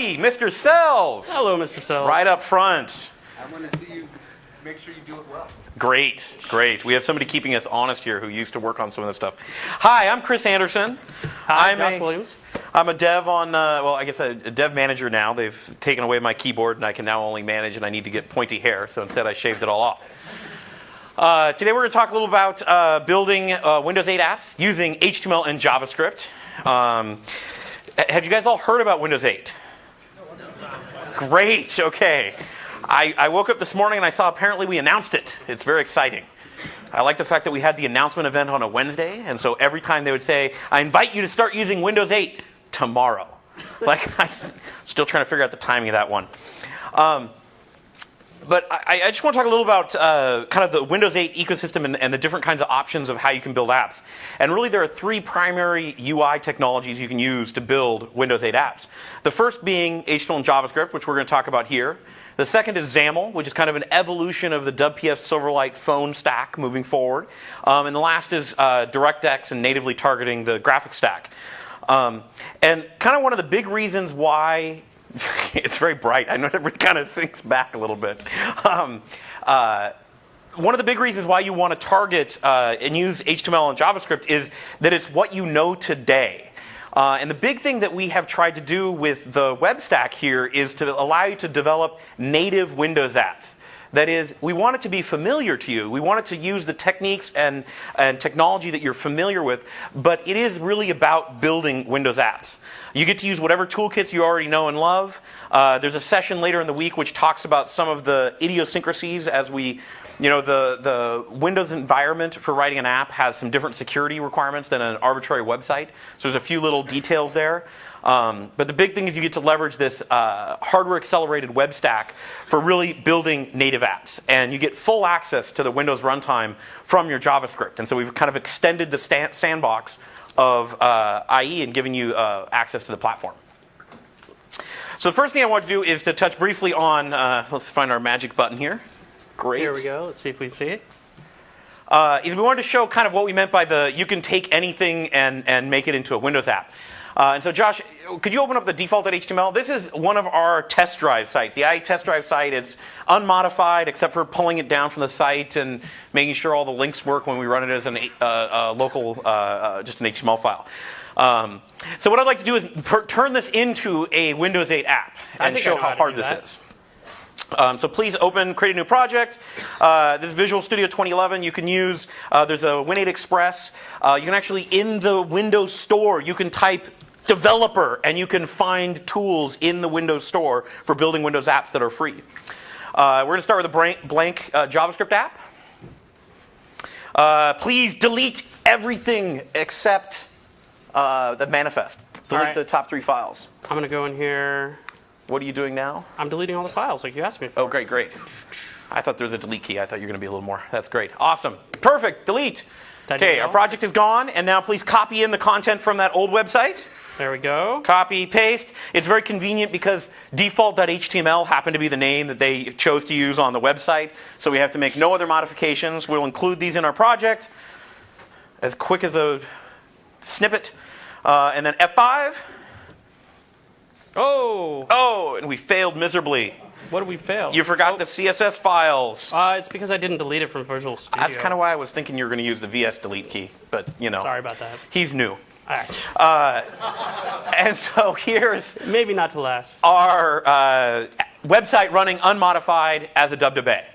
Howdy, Mr. Sells. Hello, Mr. Sells. Right up front. I want to see you make sure you do it well. Great, great. We have somebody keeping us honest here who used to work on some of this stuff. Hi, I'm Chris Anderson. Hi, Josh Williams. I'm a dev on, well, I guess a dev manager now. They've taken away my keyboard, and I can now only manage, and I need to get pointy hair, so instead I shaved it all off. Today we're going to talk a little about building Windows 8 apps using HTML and JavaScript. Have you guys all heard about Windows 8? Great, okay. I woke up this morning and I saw apparently we announced it. It's very exciting. I like the fact that we had the announcement event on a Wednesday, and so every time they would say, I invite you to start using Windows 8 tomorrow. Like, I'm still trying to figure out the timing of that one. But I just want to talk a little about kind of the Windows 8 ecosystem and the different kinds of options of how you can build apps. And really there are three primary UI technologies you can use to build Windows 8 apps. The first being HTML and JavaScript, which we're going to talk about here. The second is XAML, which is kind of an evolution of the WPF Silverlight phone stack moving forward. And the last is DirectX and natively targeting the graphics stack. And kind of one of the big reasons why it's very bright. I know everybody kind of thinks back a little bit. One of the big reasons why you want to target and use HTML and JavaScript is that it's what you know today. And the big thing that we have tried to do with the web stack here is to allow you to develop native Windows apps. That is, we want it to be familiar to you. We want it to use the techniques and technology that you're familiar with, but it is really about building Windows apps. You get to use whatever toolkits you already know and love. There's a session later in the week which talks about some of the idiosyncrasies as we, the Windows environment for writing an app has some different security requirements than an arbitrary website. So there's a few little details there. But the big thing is you get to leverage this hardware-accelerated web stack for really building native apps. And you get full access to the Windows runtime from your JavaScript. And so we've kind of extended the sandbox of IE and giving you access to the platform. So the first thing I want to do is to touch briefly on, let's find our magic button here. Great. Here we go. Let's see if we see it. Is we wanted to show kind of what we meant by the you can take anything and make it into a Windows app. And so, Josh, could you open up the default.html? This is one of our test drive sites. The IE test drive site is unmodified except for pulling it down from the site and making sure all the links work when we run it as a local, just an HTML file. So what I'd like to do is turn this into a Windows 8 app and show how hard this is. So please create a new project. This is Visual Studio 2011. You can use, there's a Win8 Express. You can actually, in the Windows Store, you can type developer, and you can find tools in the Windows Store for building Windows apps that are free. We're going to start with a blank JavaScript app. Please delete everything except the manifest. Delete the top 3 files. I'm going to go in here. What are you doing now? I'm deleting all the files like you asked me for. Oh, great, great. I thought there was a delete key. I thought you were going to be a little more. That's great. Awesome. Perfect. Delete. Okay, our project is gone. And now please copy in the content from that old website. There we go. Copy, paste. It's very convenient because default.html happened to be the name that they chose to use on the website. So we have to make no other modifications. We'll include these in our project as quick as a snippet. And then F5. Oh, and we failed miserably. What did we fail? You forgot the CSS files. It's because I didn't delete it from Visual Studio. That's kind of why I was thinking you were going to use the VS delete key, but Sorry about that. He's new. All right. And so here's maybe not to last. Our website running unmodified as a WWA.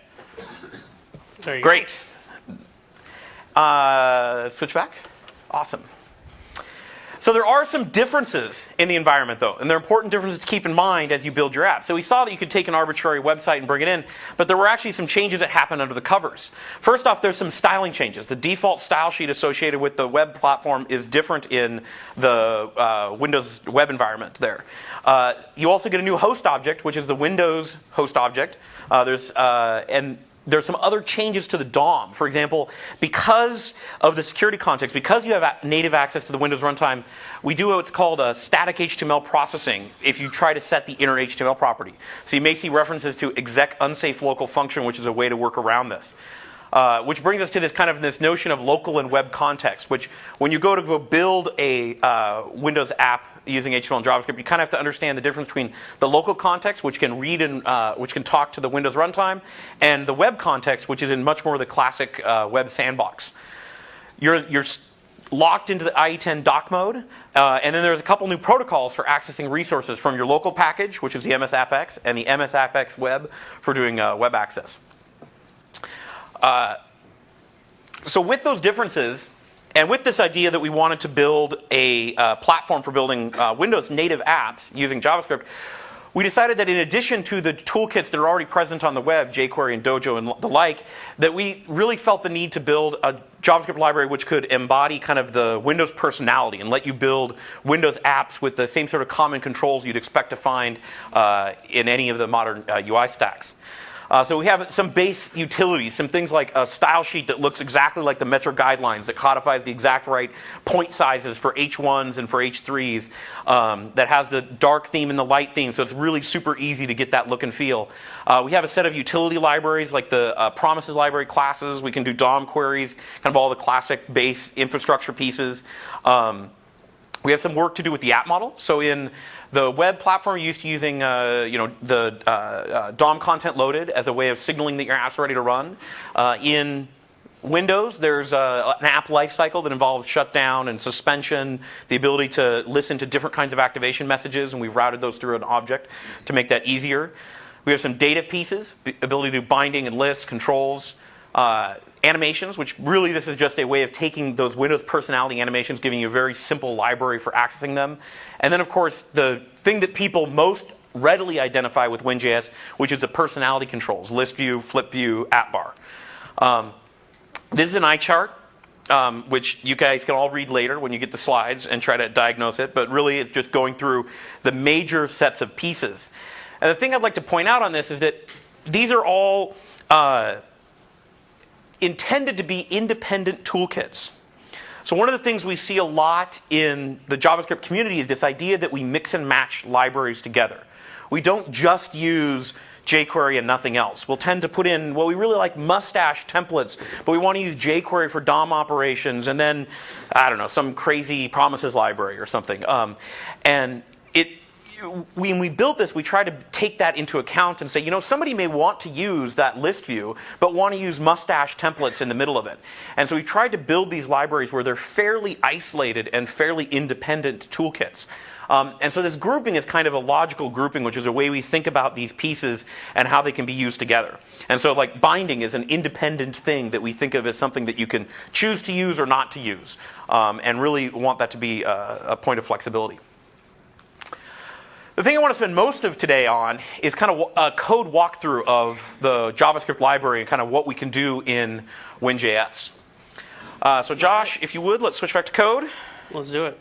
There you Great. Switch back. Awesome. So there are some differences in the environment, though, and they're important differences to keep in mind as you build your app. So we saw that you could take an arbitrary website and bring it in, but there were actually some changes that happened under the covers. First off, there's some styling changes. The default style sheet associated with the web platform is different in the Windows web environment there. You also get a new host object, which is the Windows host object. There's some other changes to the DOM. For example, because of the security context, because you have native access to the Windows runtime, we do what's called a static HTML processing if you try to set the inner HTML property. So you may see references to exec unsafe local function, which is a way to work around this. Which brings us to this notion of local and web context, which when you go to build a Windows app using HTML and JavaScript, you kind of have to understand the difference between the local context, which can read and which can talk to the Windows runtime, and the web context, which is in much more the classic web sandbox. You're locked into the IE10 dock mode, and then there's a couple new protocols for accessing resources from your local package, which is the MS-AppX, and the MS-AppX Web for doing web access. So with those differences, and with this idea that we wanted to build a platform for building Windows native apps using JavaScript, we decided that in addition to the toolkits that are already present on the web, jQuery and Dojo and the like, that we really felt the need to build a JavaScript library which could embody kind of the Windows personality and let you build Windows apps with the same sort of common controls you'd expect to find in any of the modern UI stacks. So we have some base utilities, some things like a style sheet that looks exactly like the Metro guidelines, that codifies the exact right point sizes for H1s and for H3s, that has the dark theme and the light theme, so it's really super easy to get that look and feel. We have a set of utility libraries like the promises library classes. We can do DOM queries, kind of all the classic base infrastructure pieces. We have some work to do with the app model. So in the web platform, you're used to using the DOM content loaded as a way of signaling that your app's ready to run. In Windows, there's an app lifecycle that involves shutdown and suspension, the ability to listen to different kinds of activation messages, and we've routed those through an object to make that easier. We have some data pieces, the ability to do binding and lists, controls, animations, which really this is just a way of taking those Windows personality animations, giving you a very simple library for accessing them. And then, of course, the thing that people most readily identify with WinJS, which is the personality controls, list view, flip view, app bar. This is an eye chart, which you guys can all read later when you get the slides and try to diagnose it, but really it's just going through the major sets of pieces. And the thing I'd like to point out on this is that these are all intended to be independent toolkits. So one of the things we see a lot in the JavaScript community is this idea that we mix and match libraries together. We don't just use jQuery and nothing else. We'll tend to put in, well, we really like mustache templates, but we want to use jQuery for DOM operations, and then, I don't know, some crazy promises library or something. When we built this, we tried to take that into account and say, you know, somebody may want to use that list view, but want to use mustache templates in the middle of it. And so we tried to build these libraries where they're fairly isolated and fairly independent toolkits. And so this grouping is kind of a logical grouping, which is a way we think about these pieces and how they can be used together. And so like binding is an independent thing that we think of as something that you can choose to use or not to use, and really want that to be a point of flexibility. The thing I want to spend most of today on is kind of a code walkthrough of the JavaScript library and kind of what we can do in WinJS. So Josh, if you would, let's switch back to code. Let's do it.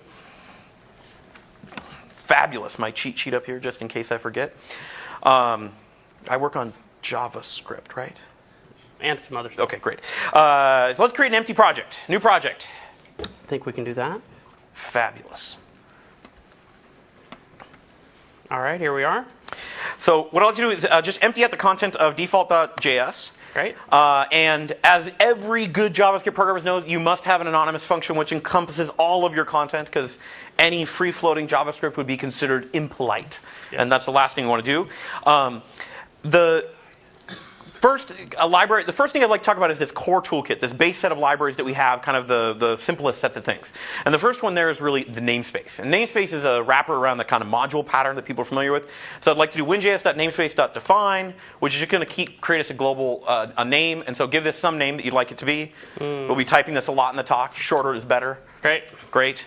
Fabulous. My cheat sheet up here, just in case I forget. I work on JavaScript, right? And some other stuff. Okay, great. So let's create an empty project. New project. I think we can do that. Fabulous. All right, here we are. So what I'll do is just empty out the content of default.js. Great. And as every good JavaScript programmer knows, you must have an anonymous function which encompasses all of your content, because any free-floating JavaScript would be considered impolite. Yes. And that's the last thing you want to do. The first thing I'd like to talk about is this core toolkit, this base set of libraries that we have, kind of the simplest sets of things. And the first one there is really the namespace. And namespace is a wrapper around the kind of module pattern that people are familiar with. So I'd like to do winjs.namespace.define, which is just going to create us a global a name. And so give this some name that you'd like it to be. We'll be typing this a lot in the talk. Shorter is better. Great.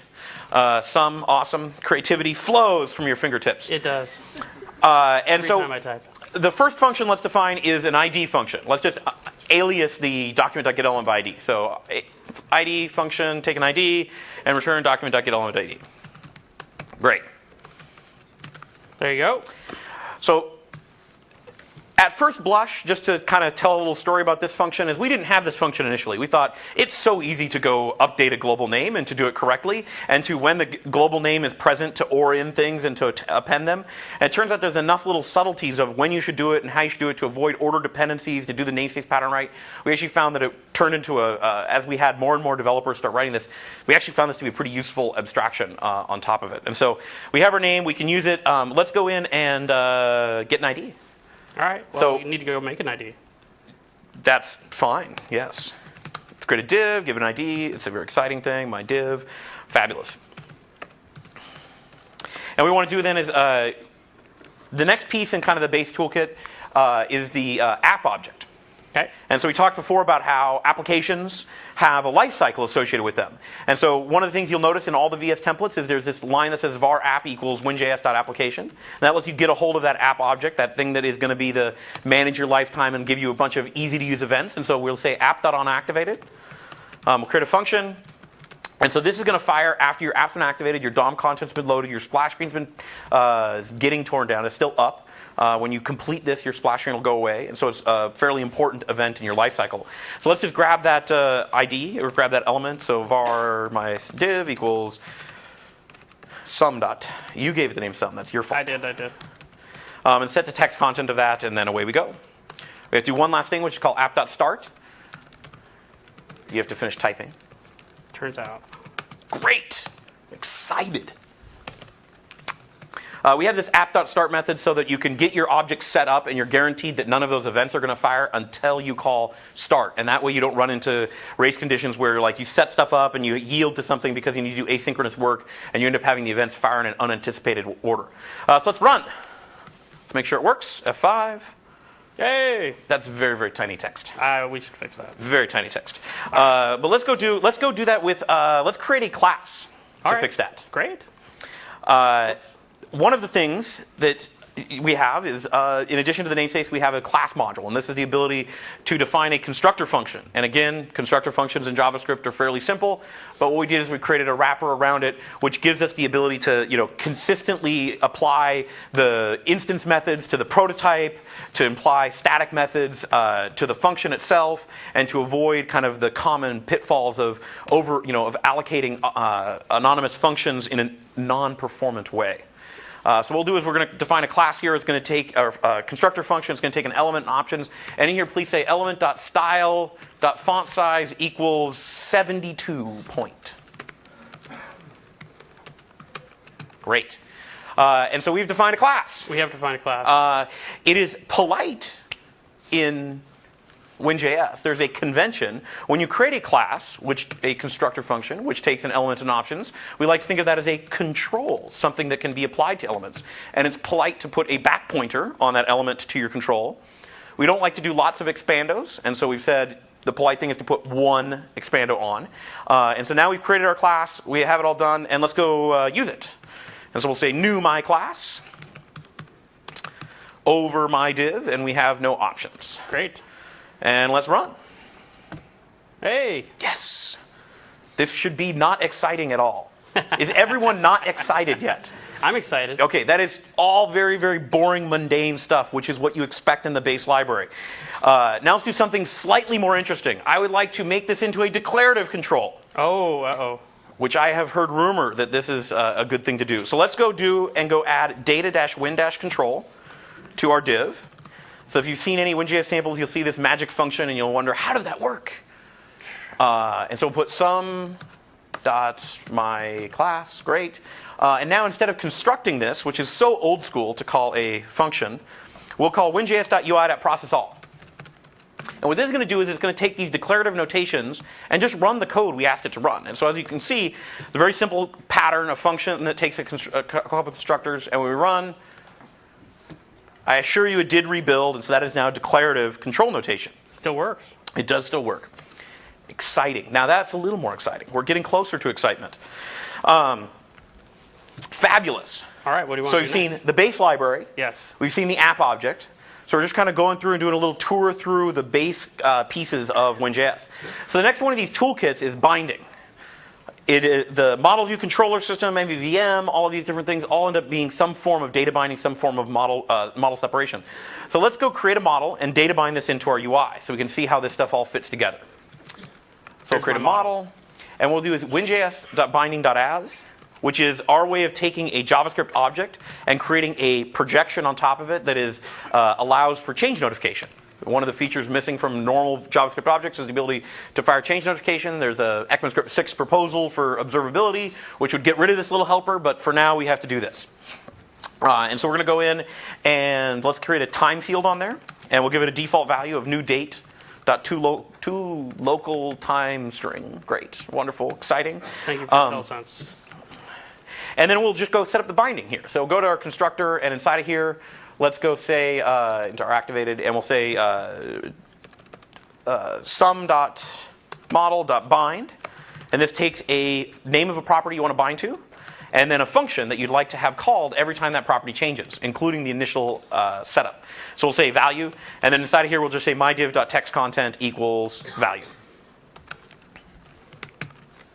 Some awesome. Creativity flows from your fingertips. It does. Every time I type. The first function let's define is an ID function. Let's just alias the document.getElement by ID. So ID function, take an ID, and return document.getElement by ID. Great. There you go. So at first blush, just to kind of tell a little story about this function, is we didn't have this function initially. We thought it's so easy to go update a global name and to do it correctly, and to when the global name is present to OR in things and to append them. And it turns out there's enough little subtleties of when you should do it and how you should do it to avoid order dependencies, to do the namespace pattern right. We actually found that it turned into as we had more and more developers start writing this, we actually found this to be a pretty useful abstraction on top of it. And so we have our name, we can use it. Let's go in and get an ID. All right. Well, So- you need to go make an ID. That's fine, yes. Let's create a div, give an ID. It's a very exciting thing, my div. Fabulous. And what we want to do then is, the next piece in kind of the base toolkit is the app object. Okay. And so we talked before about how applications have a life cycle associated with them. And so one of the things you'll notice in all the VS templates is there's this line that says var app equals winjs.application. And that lets you get a hold of that app object, that thing that is going to be the manage your lifetime and give you a bunch of easy to use events. And so we'll say app.onActivated. We'll create a function. And so this is going to fire after your app's been activated, your DOM content's been loaded, your splash screen's been getting torn down. It's still up. When you complete this, your splash screen will go away. And so it's a fairly important event in your lifecycle. So let's just grab that ID, or grab that element. So var my div equals sum dot. You gave it the name sum. That's your fault. I did. And set the text content of that, and then away we go. We have to do one last thing, which is called app.start. You have to finish typing. Turns out. Great. I'm excited. We have this app.start method so that you can get your object set up and you're guaranteed that none of those events are going to fire until you call start. And that way you don't run into race conditions where like you set stuff up and you yield to something because you need to do asynchronous work and you end up having the events fire in an unanticipated order. So let's run. Let's make sure it works. F5. Yay! That's very, very tiny text. We should fix that. Very tiny text. But let's go do that with, let's create a class to fix that. Great. One of the things that we have is, in addition to the namespace, we have a class module. And this is the ability to define a constructor function. And again, constructor functions in JavaScript are fairly simple. But what we did is we created a wrapper around it, which gives us the ability to consistently apply the instance methods to the prototype, to imply static methods to the function itself, and to avoid kind of the common pitfalls of allocating anonymous functions in a non-performant way. So what we'll do is we're going to define a class here. It's going to take a constructor function. It's going to take an element and options. And in here, please say element.style.font size equals 72 point. Great. And so we've defined a class. We have to find a class. It is polite in WinJS. There's a convention. When you create a class, a constructor function, which takes an element and options, we like to think of that as a control, something that can be applied to elements. And it's polite to put a back pointer on that element to your control. We don't like to do lots of expandos, and so we've said the polite thing is to put one expando on. And so now we've created our class, we have it all done, and let's go use it. And so we'll say new my class over my div, and we have no options. Great. And let's run. Hey. Yes. This should be not exciting at all. Is everyone not excited yet? I'm excited. Okay, that is all very, very boring, mundane stuff, which is what you expect in the base library. Now let's do something slightly more interesting. I would like to make this into a declarative control. Oh, uh-oh. Which I have heard rumor that this is a good thing to do. So let's go add data-win-control to our div. So if you've seen any WinJS samples, you'll see this magic function, and you'll wonder, how does that work? And so we'll put sum.myClass. Great. And now instead of constructing this, which is so old school to call a function, we'll call winjs.ui.processAll. And what this is going to do is it's going to take these declarative notations and just run the code we asked it to run. And so as you can see, the very simple pattern of function that takes a couple of constructors, and when we run, I assure you it did rebuild, and so that is now declarative control notation. Still works. It does still work. Exciting. Now that's a little more exciting. We're getting closer to excitement. Fabulous. All right, what do you want So to we've do seen next? the base library. Yes. We've seen the app object. So we're just kind of going through and doing a little tour through the base pieces of WinJS. So the next one of these toolkits is binding. The model view controller system, MVVM, all of these different things all end up being some form of data binding, some form of model separation. So let's go create a model and data bind this into our UI so we can see how this stuff all fits together. So we'll create a model, and what we'll do is winjs.binding.as, which is our way of taking a JavaScript object and creating a projection on top of it that allows for change notification. One of the features missing from normal JavaScript objects is the ability to fire change notification. There's a ECMAScript 6 proposal for observability, which would get rid of this little helper, but for now we have to do this. And so we're going to go in and let's create a time field on there, and we'll give it a default value of new date. To local time string. Great, wonderful, exciting. Thank you for IntelliSense. And then we'll just go set up the binding here. So we'll go to our constructor, and inside of here, let's go say into our activated, and we'll say sum.model.bind, and this takes a name of a property you want to bind to, and then a function that you'd like to have called every time that property changes, including the initial setup. So we'll say value, and then inside of here we'll just say mydiv.textContent equals value.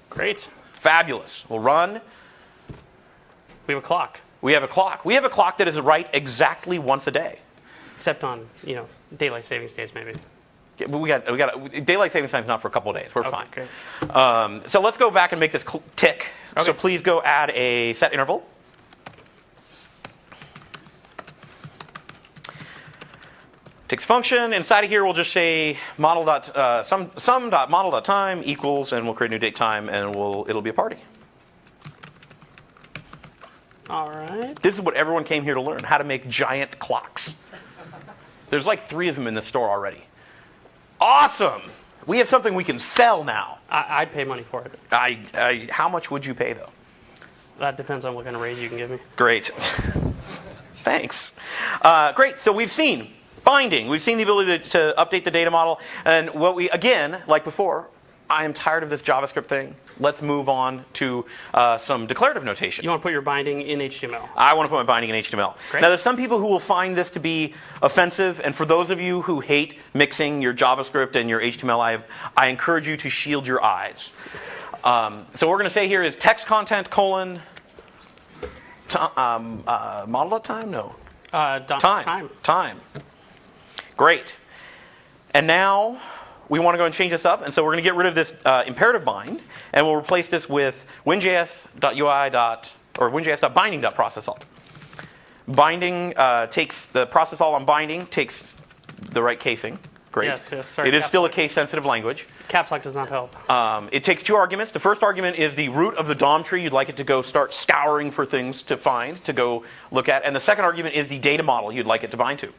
Great. Fabulous. We'll run. We have a clock. We have a clock. We have a clock that is right exactly once a day. Except on, daylight savings days maybe. Yeah, but we got daylight savings time is not for a couple of days. We're fine. Great. So let's go back and make this tick. Okay. So please go add a set interval. Takes function. Inside of here, we'll just say sum.model.time equals, and we'll create a new date time, and it'll be a party. All right. This is what everyone came here to learn: how to make giant clocks. There's like 3 of them in the store already. Awesome! We have something we can sell now. I'd pay money for it. How much would you pay, though? That depends on what kind of raise you can give me. Great. Thanks. Great. So we've seen binding. We've seen the ability to update the data model. And what we, again, like before, I am tired of this JavaScript thing. Let's move on to some declarative notation. You want to put your binding in HTML? I want to put my binding in HTML. Great. Now, there's some people who will find this to be offensive, and for those of you who hate mixing your JavaScript and your HTML, I encourage you to shield your eyes. So what we're going to say here is text content : model.time? No. Time. Great. And now we want to go and change this up, and so we're going to get rid of this imperative bind, and we'll replace this with winjs.binding.processAll. Binding takes the process all on binding, takes the right casing. Great. Yes, sorry, it is still a case-sensitive language. Caps lock does not help. It takes 2 arguments. The first argument is the root of the DOM tree. You'd like it to go start scouring for things to find, to go look at. And the second argument is the data model you'd like it to bind to.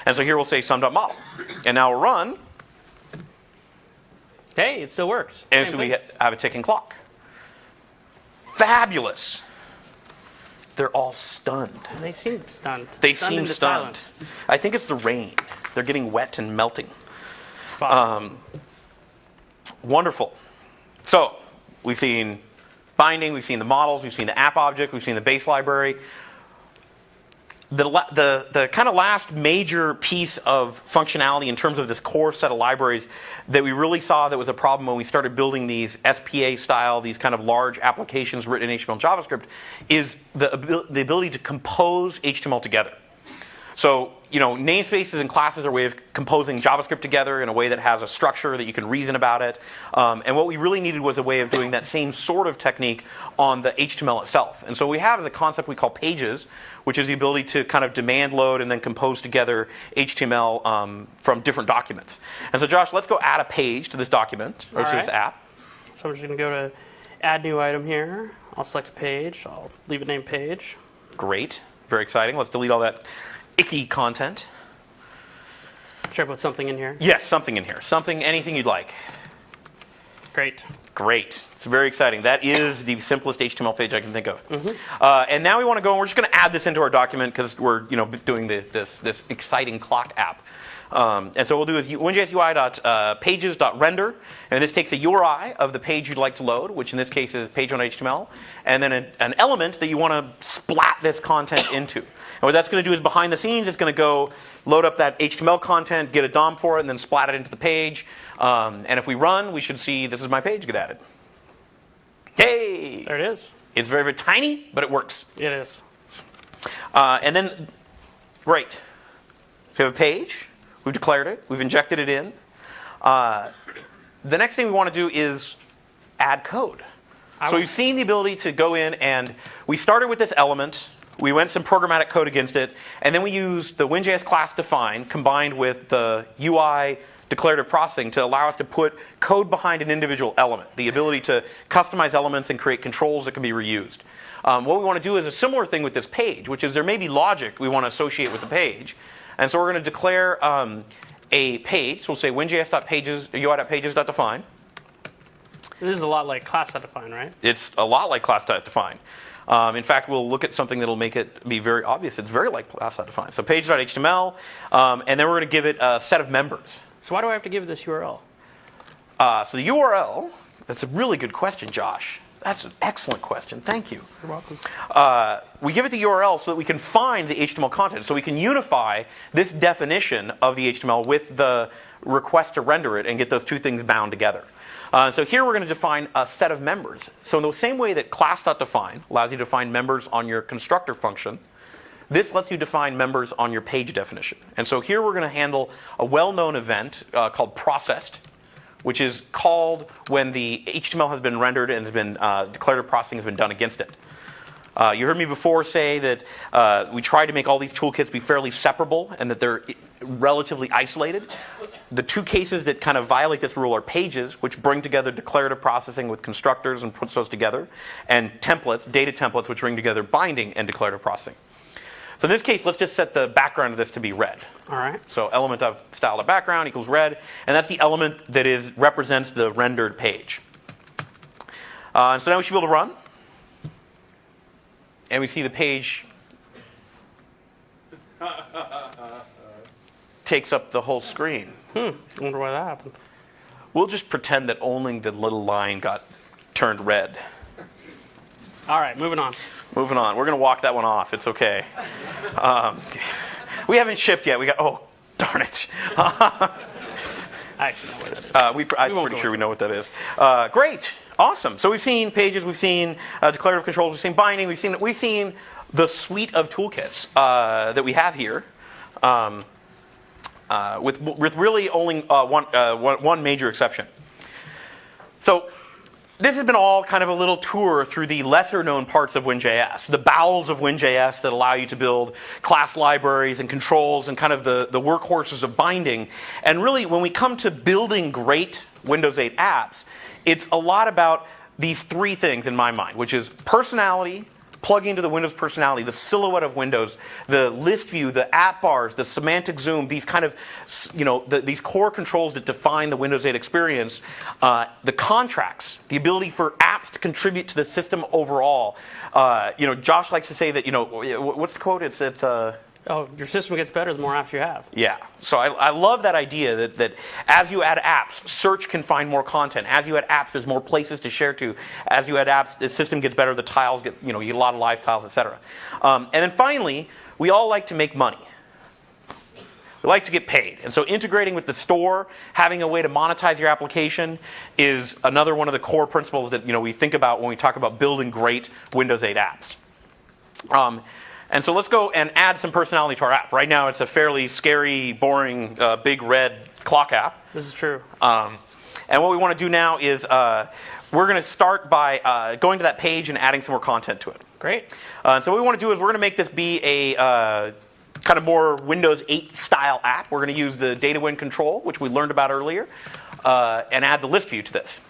And so here we'll say sum.model. And now we'll run. Hey, it still works. And so we have a ticking clock. Fabulous. They're all stunned. They seem stunned. They seem stunned. Silence. I think it's the rain. They're getting wet and melting. Wonderful. So we've seen binding, we've seen the models, we've seen the app object, we've seen the base library. The kind of last major piece of functionality in terms of this core set of libraries that we really saw that was a problem when we started building these SPA style, these kind of large applications written in HTML and JavaScript, is the ability to compose HTML together. So, namespaces and classes are a way of composing JavaScript together in a way that has a structure that you can reason about it. And what we really needed was a way of doing that same sort of technique on the HTML itself. And so we have the concept we call pages, which is the ability to kind of demand load and then compose together HTML from different documents. And so, Josh, let's go add a page to this document, or to this app. So I'm just going to go to add new item here. I'll select a page. I'll leave it named page. Great. Very exciting. Let's delete all that icky content. Should I put something in here? Yes, something in here. Anything you'd like. Great. It's very exciting. That is the simplest HTML page I can think of. And now we want to go, and we're just going to add this into our document because we're doing this exciting clock app. And so what we'll do is winjs.ui.pages.render, and this takes a URI of the page you'd like to load, which in this case is page1.html, and then an element that you want to splat this content into. And what that's going to do is behind the scenes, it's going to go load up that HTML content, get a DOM for it, and then splat it into the page. And if we run, we should see this is my page get added. Yay! There it is. It's very, very tiny, but it works. It is. And then, great. So we have a page. We've declared it. We've injected it in. The next thing we want to do is add code. So we've seen the ability to go in, and we started with this element. We went some programmatic code against it, and then we used the WinJS class define combined with the UI declarative processing to allow us to put code behind an individual element, the ability to customize elements and create controls that can be reused. What we want to do is a similar thing with this page, which is there may be logic we want to associate with the page. And so we're going to declare a page. So we'll say winjs.pages, UI.pages.define. This is a lot like class.define, right? It's a lot like class.define. In fact, we'll look at something that will make it be very obvious. It's very like class.define. So page.html, and then we're going to give it a set of members. So why do I have to give it this URL? So the URL, that's a really good question, Josh. That's an excellent question. Thank you. You're welcome. We give it the URL so that we can find the HTML content. So we can unify this definition of the HTML with the request to render it and get those two things bound together. So here we're going to define a set of members. So in the same way that class.define allows you to define members on your constructor function, this lets you define members on your page definition. And so here we're going to handle a well-known event called processed, which is called when the HTML has been rendered and has been declarative processing has been done against it. You heard me before say that we try to make all these toolkits be fairly separable and that they're relatively isolated. The two cases that kind of violate this rule are pages, which bring together declarative processing with constructors and puts those together, and templates, data templates, which bring together binding and declarative processing. So in this case, let's just set the background of this to be red. All right. So element of style of background equals red, and that's the element that represents the rendered page. And so now we should be able to run. And we see the page takes up the whole screen. I wonder why that happened. We'll just pretend that only the little line got turned red. All right, moving on. Moving on. We're going to walk that one off. It's okay. We haven't shipped yet. Oh, darn it. I actually know what that is. I'm pretty sure we know what that is. Great. Awesome. So we've seen pages, we've seen declarative controls, we've seen binding, we've seen the suite of toolkits that we have here, with really only one major exception. So this has been all kind of a little tour through the lesser-known parts of WinJS, the bowels of WinJS that allow you to build class libraries and controls and kind of the workhorses of binding. And really, when we come to building great Windows 8 apps, it's a lot about these three things in my mind, which is personality, plugging into the Windows personality, the silhouette of Windows, the list view, the app bars, the semantic zoom, these kind of, these core controls that define the Windows 8 experience, the contracts, the ability for apps to contribute to the system overall. Josh likes to say that, what's the quote? It's your system gets better the more apps you have. Yeah. So I love that idea that as you add apps, search can find more content. As you add apps, there's more places to share to. As you add apps, the system gets better, the tiles get, you get a lot of live tiles, etc. And then finally, we all like to make money. We like to get paid. And so integrating with the store, having a way to monetize your application is another one of the core principles that we think about when we talk about building great Windows 8 apps. And so let's go and add some personality to our app. Right now, it's a fairly scary, boring, big red clock app. This is true. And what we want to do now is we're going to start by going to that page and adding some more content to it. Great. So what we want to do is we're going to make this be a kind of more Windows 8 style app. We're going to use the data win control, which we learned about earlier, and add the list view to this.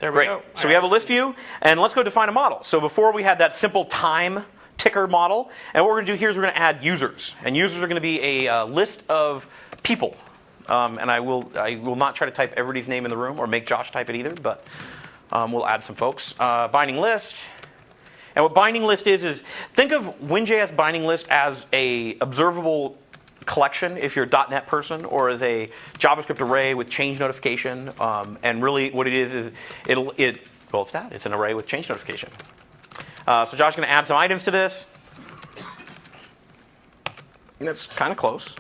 There we Great. go. So we have a list view, and let's go define a model. So before we had that simple time ticker model, and what we're going to do here is we're going to add users. And users are going to be a list of people. And I will not try to type everybody's name in the room or make Josh type it either, but we'll add some folks. Binding list. And what binding list is think of WinJS binding list as a observable collection if you're a .NET person, or as a JavaScript array with change notification. And really what it is it's an array with change notification. So Josh's going to add some items to this. And that's kind of close.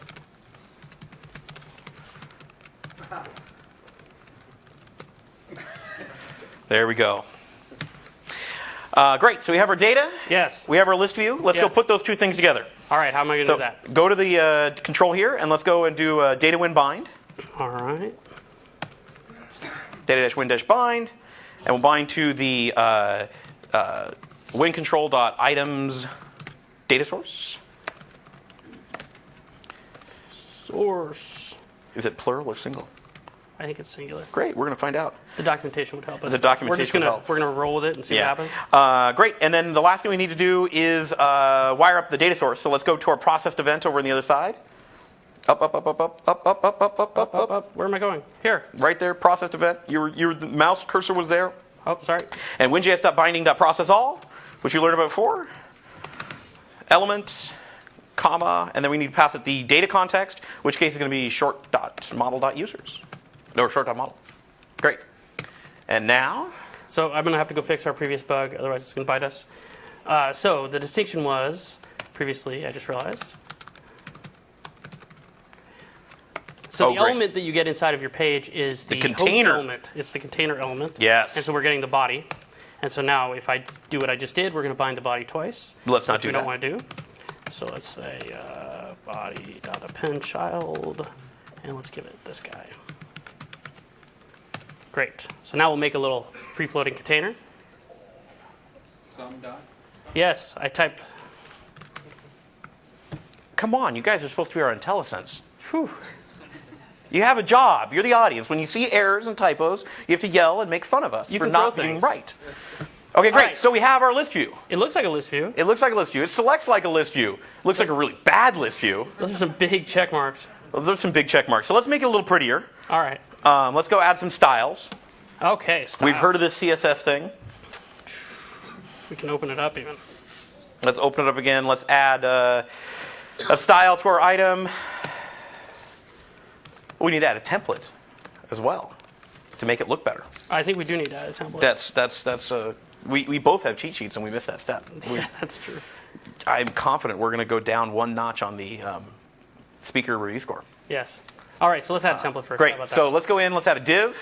There we go. Great. So we have our data. Yes. We have our list view. Let's go Yes. put those two things together. All right, how am I going to So do that? go to the control here, and let's go and do data-win bind. All right. Data-win-bind, and we'll bind to the win-control.items data source. Source. Is it plural or single? I think it's singular. Great. We're going to find out. The documentation would help us. The documentation would help. We're gonna roll with it and see what happens. Great. And then the last thing we need to do is wire up the data source. So let's go to our processed event over on the other side. Up. Where am I going? Here. Right there, processed event. The mouse cursor was there. Oh, sorry. And WinJS.binding.processAll, which you learned about before. Element, comma, and then we need to pass it the data context, which case is going to be short.model.users. Or short.model. Great. And now? So I'm going to have to go fix our previous bug, otherwise it's going to bite us. So the distinction was, previously, I just realized. So the great. element that you get inside of your page is the container host element. It's the container element. Yes. And so we're getting the body. And so now if I do what I just did, we're going to bind the body twice. Let's not which do we that. don't want to do. So let's say body.append child, and let's give it this guy. Great. So now we'll make a little free-floating container. Some dot. Yes, I typed. Come on, you guys are supposed to be our IntelliSense. Whew. You have a job. You're the audience. When you see errors and typos, you have to yell and make fun of us You for can not throw being things. right. Okay, great. right. So we have our list view. It looks like a list view. It looks like a list view. It selects like a list view. It looks like a really bad list view. Those are some big check marks. Well, there's some big check marks. So let's make it a little prettier. All right. Let's go add some styles. Okay. Styles. We've heard of this CSS thing. We can open it up even. Let's open it up again. Let's add a style to our item. We need to add a template as well to make it look better. I think we do need to add a template. We both have cheat sheets and we missed that step. Yeah, that's true. I'm confident we're going to go down one notch on the speaker review score. Yes. All right. So let's add a template first. Great. How about that? So let's go in. Let's add a div.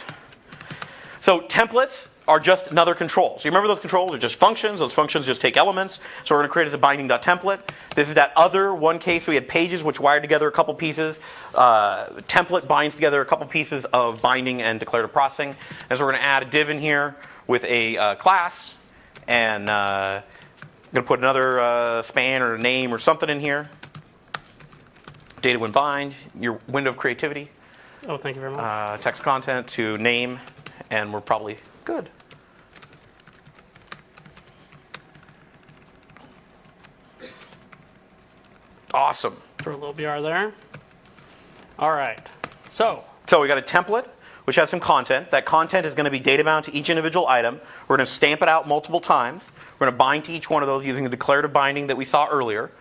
So templates are just another control. So you remember those controls are just functions. Those functions just take elements. So we're going to create as a binding.template. This is that other one case we had pages which wired together a couple pieces. Template binds together a couple pieces of binding and declarative processing. And so we're going to add a div in here with a class. And I'm going to put another span or name or something in here. Data when bind, your window of creativity. Oh, thank you very much. Text content to name. And we're probably good. Awesome. Throw a little BR there. All right. So we got a template which has some content. That content is going to be data bound to each individual item. We're going to stamp it out multiple times. We're going to bind to each one of those using the declarative binding that we saw earlier.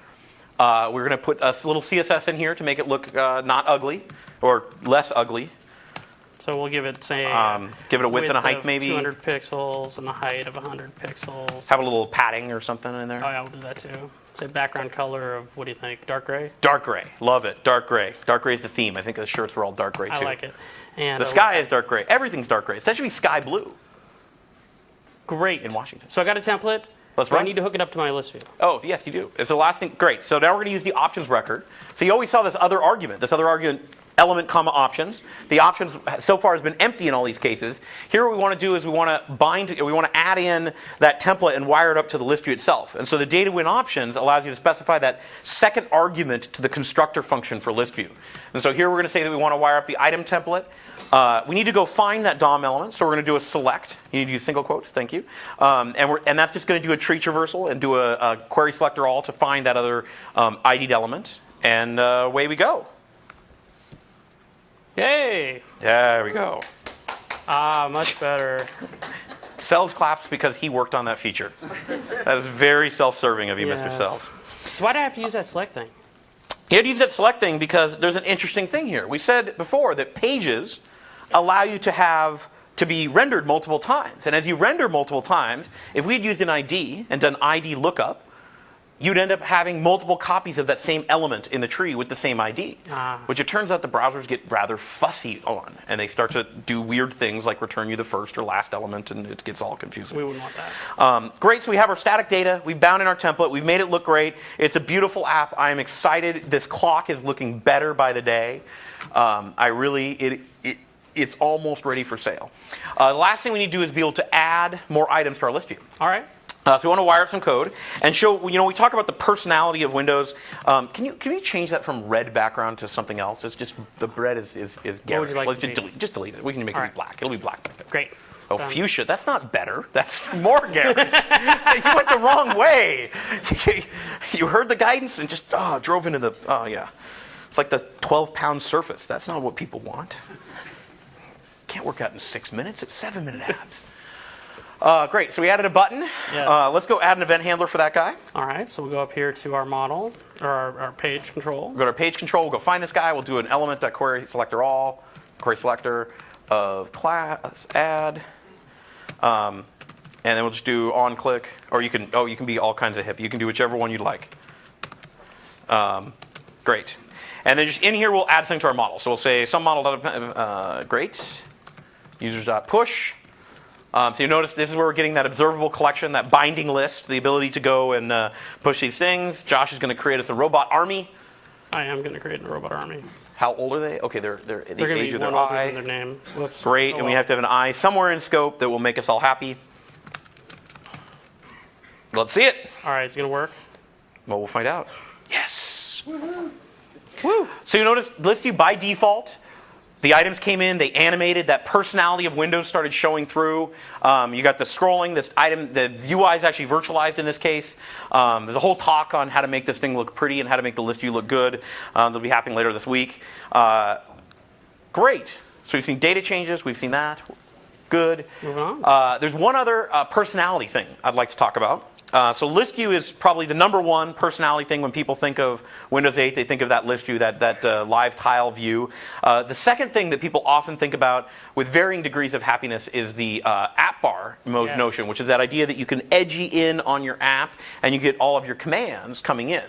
We're going to put a little CSS in here to make it look not ugly or less ugly. So we'll give it, say, give it a width and a height, of maybe. 200 pixels and a height of 100 pixels. Have a little padding or something in there. Oh, yeah, we'll do that too. Say background color of, what do you think, dark gray? Dark gray. Love it. Dark gray. Dark gray is the theme. I think the shirts were all dark gray, too. I like it. And The sky is dark gray. Everything's dark gray. It should be sky blue great. in Washington. So I got a template. Let's Do I run. need to hook it up to my list view? Oh, yes, you do. It's the last thing. Great. So now we're going to use the options record. So you always saw this other argument, element, comma, options. The options so far has been empty in all these cases. Here what we want to do is we want to add in that template and wire it up to the list view itself. And so the data win options allows you to specify that second argument to the constructor function for list view. And so here we're going to say that we want to wire up the item template. We need to go find that DOM element, so we're going to do a select. You need to use single quotes, thank you. And that's just going to do a tree traversal and do a query selector all to find that other ID'd element. And away we go. Yay! There we go. Much better. Sells claps because he worked on that feature. That is very self-serving of you, Mr. Yes. Sells. So why do I have to use that select thing? You had to use that select thing because there's an interesting thing here. We said before that pages allow you to be rendered multiple times. And as you render multiple times, if we had used an ID and done ID lookup, you'd end up having multiple copies of that same element in the tree with the same ID, which it turns out the browsers get rather fussy on, and they start to do weird things like return you the first or last element, and it gets all confusing. We wouldn't want that. Great, so we have our static data, we've bound in our template, we've made it look great. It's a beautiful app. I am excited. This clock is looking better by the day. It's almost ready for sale. The last thing we need to do is be able to add more items to our list view. All right. So we want to wire up some code and show, we talk about the personality of Windows. Can you change that from red background to something else? It's just, the red is garish. Would you like Let's to just delete it. We can make it be black. It'll be black back there. Great. Oh, fuchsia. That's not better. That's more garish. You went the wrong way. You heard the guidance and just drove into the, yeah. It's like the 12-pound Surface. That's not what people want. Can't work out in 6 minutes. It's 7-minute apps. Great, so we added a button. Yes. Let's go add an event handler for that guy. All right, so we'll go up here to our model, or our page control. We'll go to our page control, we'll go find this guy, we'll do an element.query selector all, query selector of class add, and then we'll just do on click, or you can be all kinds of hip. You can do whichever one you'd like. Great. And then just in here, we'll add something to our model. So we'll say some model, great, users.push. So you notice this is where we're getting that observable collection, that binding list, the ability to go and push these things. Josh is going to create us a robot army. I am going to create a robot army. How old are they? Okay, they're the age of their older eye. than their name. Whoops. Great, and we have to have an eye somewhere in scope that will make us all happy. Let's see it. All right, is it going to work? Well, we'll find out. Yes. Woo. So you notice list view by default. The items came in, they animated, that personality of Windows started showing through. You got the scrolling, this item, the UI is actually virtualized in this case. There's a whole talk on how to make this thing look pretty and how to make the list view look good. They'll be happening later this week. Great. So we've seen data changes, we've seen that. Good. Moving on. There's one other personality thing I'd like to talk about. So list view is probably the #1 personality thing when people think of Windows 8. They think of that list view, that live tile view. The second thing that people often think about with varying degrees of happiness is the app bar notion, which is that idea that you can edgy in on your app and you get all of your commands coming in.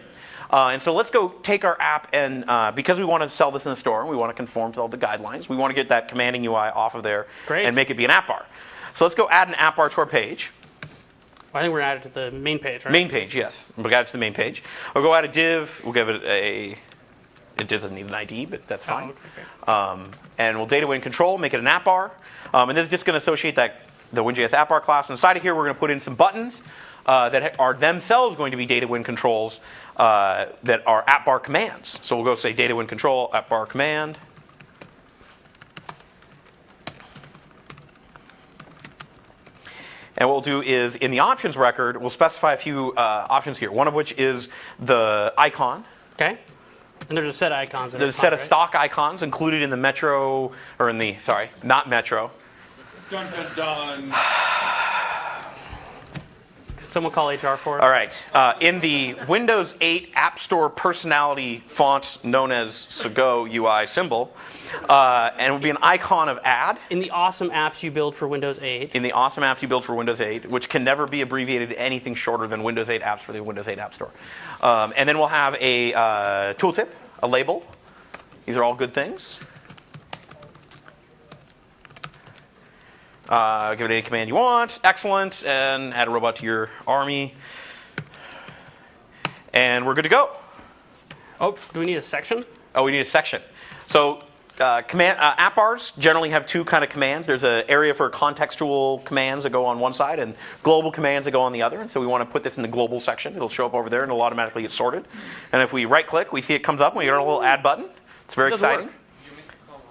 And so let's go take our app and, because we want to sell this in the store and we want to conform to all the guidelines, we want to get that commanding UI off of there and make it be an app bar. So let's go add an app bar to our page. I think we're added to the main page, right? Main page, yes. We'll add it to the main page. We'll go add a div. We'll give it it doesn't need an ID, but that's fine. Okay. And we'll data win control, make it an app bar. And this is just going to associate the WinJS app bar class. Inside of here, we're going to put in some buttons that are themselves going to be data win controls that are app bar commands. So we'll go say data win control, app bar command. And what we'll do is, in the options record, we'll specify a few options here. One of which is the icon. Okay. And there's a set of icons. There's a set of stock icons included in the Metro, or in the, sorry, not Metro. Dun dun dun. Did someone call HR for it? All right. In the Windows 8 App Store personality font known as Sago UI symbol, and it will be an icon of add. In the awesome apps you build for Windows 8. In the awesome apps you build for Windows 8, which can never be abbreviated to anything shorter than Windows 8 apps for the Windows 8 App Store. And then we'll have a tooltip, a label. These are all good things. Give it any command you want. Excellent. And add a robot to your army. And we're good to go. Oh, do we need a section? Oh, we need a section. So app bars generally have two kind of commands. There's an area for contextual commands that go on one side and global commands that go on the other. And so we want to put this in the global section. It'll show up over there and it'll automatically get sorted. And if we right-click, we see it comes up and we get our little add button. It's very exciting. Work. You missed a comma.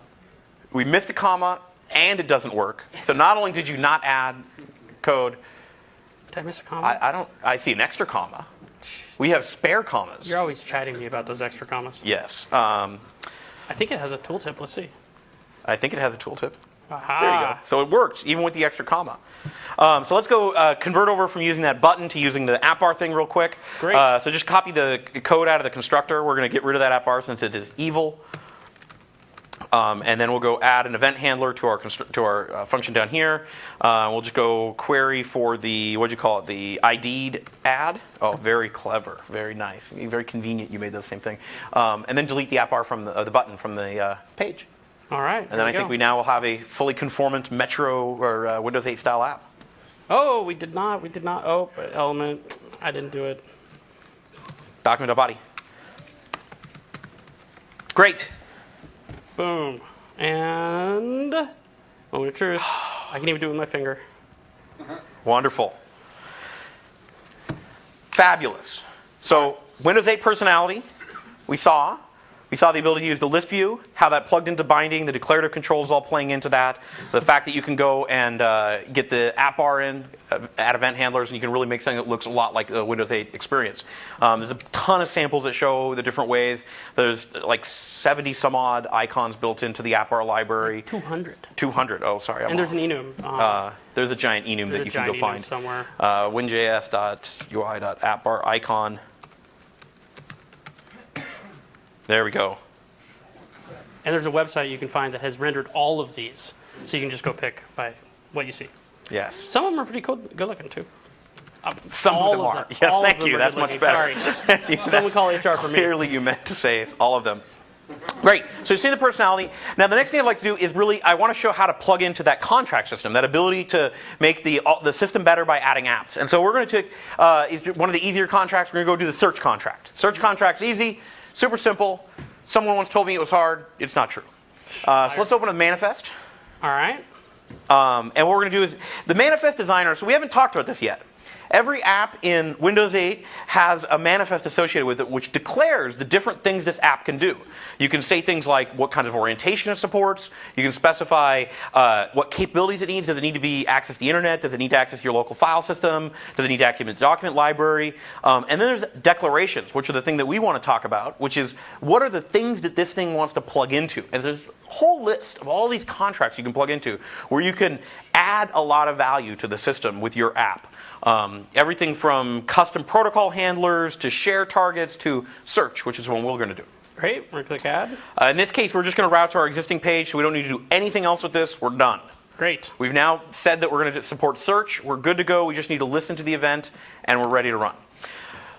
We missed a comma. And it doesn't work. So not only did you not add code, Did I miss a comma? I see an extra comma. We have spare commas. You're always chatting me about those extra commas. Yes. I think it has a tooltip. Let's see. I think it has a tooltip. Aha. There you go. So it works, even with the extra comma. So let's go convert over from using that button to using the app bar thing real quick. Great. So just copy the code out of the constructor. We're going to get rid of that app bar since it is evil. And then we'll go add an event handler to our function down here. We'll just go query for the, what'd you call it, the ID'd add. Oh, very clever, very nice, very convenient. You made the same thing. And then delete the app bar from the button from the page. All right. And then I think we now will have a fully conformant Metro or Windows 8 style app. Oh, we did not. Oh, element. I didn't do it. Document.body. Great. Boom. And moment of truth. I can even do it with my finger. Wonderful. Fabulous. So Windows 8 personality, we saw. We saw the ability to use the list view, how that plugged into binding, the declarative controls all playing into that, the fact that you can go and get the app bar in, add event handlers, and you can really make something that looks a lot like the Windows 8 experience. There's a ton of samples that show the different ways. There's like 70 some odd icons built into the app bar library. 200. 200. Oh, sorry. And there's an enum. There's a giant enum that you can go find somewhere. winjs.ui.appbar icon. There we go. And there's a website you can find that has rendered all of these. So you can just go pick by what you see. Yes. Some of them are pretty good looking, too. Some of them are. Yes, thank you. That's much better. Sorry. Someone call HR for me. Clearly you meant to say all of them. Great. So you see the personality. Now the next thing I'd like to do is really, I want to show how to plug into that contract system, that ability to make the system better by adding apps. And so we're going to take one of the easier contracts. We're going to go do the search contract. Search contract's easy. Super simple. Someone once told me it was hard. It's not true. So let's open a manifest. All right. And what we're going to do is the manifest designer. So we haven't talked about this yet. Every app in Windows 8 has a manifest associated with it which declares the different things this app can do. You can say things like what kind of orientation it supports. You can specify what capabilities it needs. Does it need to be access the internet? Does it need to access your local file system? Does it need to access the document library? And then there's declarations, which are the thing that we want to talk about, which is what are the things that this thing wants to plug into? And there's a whole list of all these contracts you can plug into where you can add a lot of value to the system with your app. Everything from custom protocol handlers to share targets to search, which is what we're going to do. Great. We're going to click add. In this case, we're just going to route to our existing page, so we don't need to do anything else with this. We're done. Great. We've now said that we're going to support search. We're good to go. We just need to listen to the event, and we're ready to run.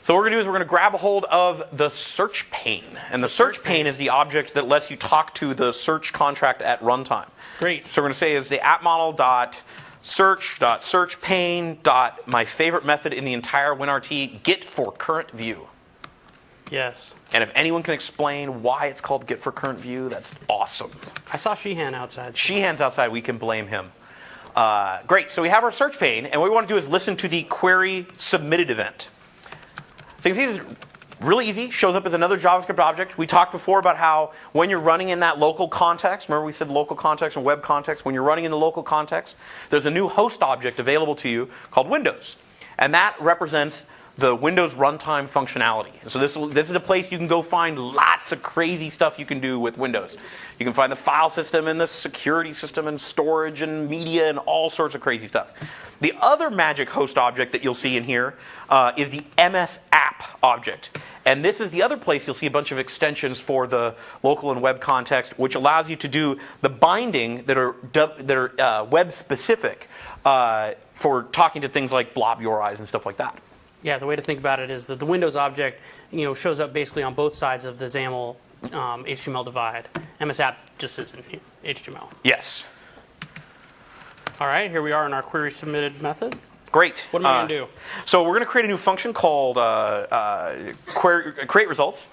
So what we're going to do is we're going to grab a hold of the search pane. And the search pane is the object that lets you talk to the search contract at runtime. Great. So we're going to say is the app model dot search pane dot my favorite method in the entire WinRT, get for current view. Yes. And if anyone can explain why it's called get for current view, that's awesome. I saw Sheehan outside. Sheehan's outside. We can blame him. Great. So we have our search pane, and what we want to do is listen to the query submitted event. So you can see this is really easy. Shows up as another JavaScript object. We talked before about how when you're running in that local context, remember we said local context and web context, when you're running in the local context, there's a new host object available to you called Windows. And that represents the Windows runtime functionality. So this is a place you can go find lots of crazy stuff you can do with Windows. You can find the file system and the security system and storage and media and all sorts of crazy stuff. The other magic host object that you'll see in here is the MS app object. And this is the other place you'll see a bunch of extensions for the local and web context, which allows you to do the binding that are web specific for talking to things like blob URIs and stuff like that. Yeah, the way to think about it is that the Windows object, shows up basically on both sides of the XAML HTML divide. MS app just isn't HTML. Yes. All right, here we are in our query submitted method. Great. What am I going to do? So we're going to create a new function called create results.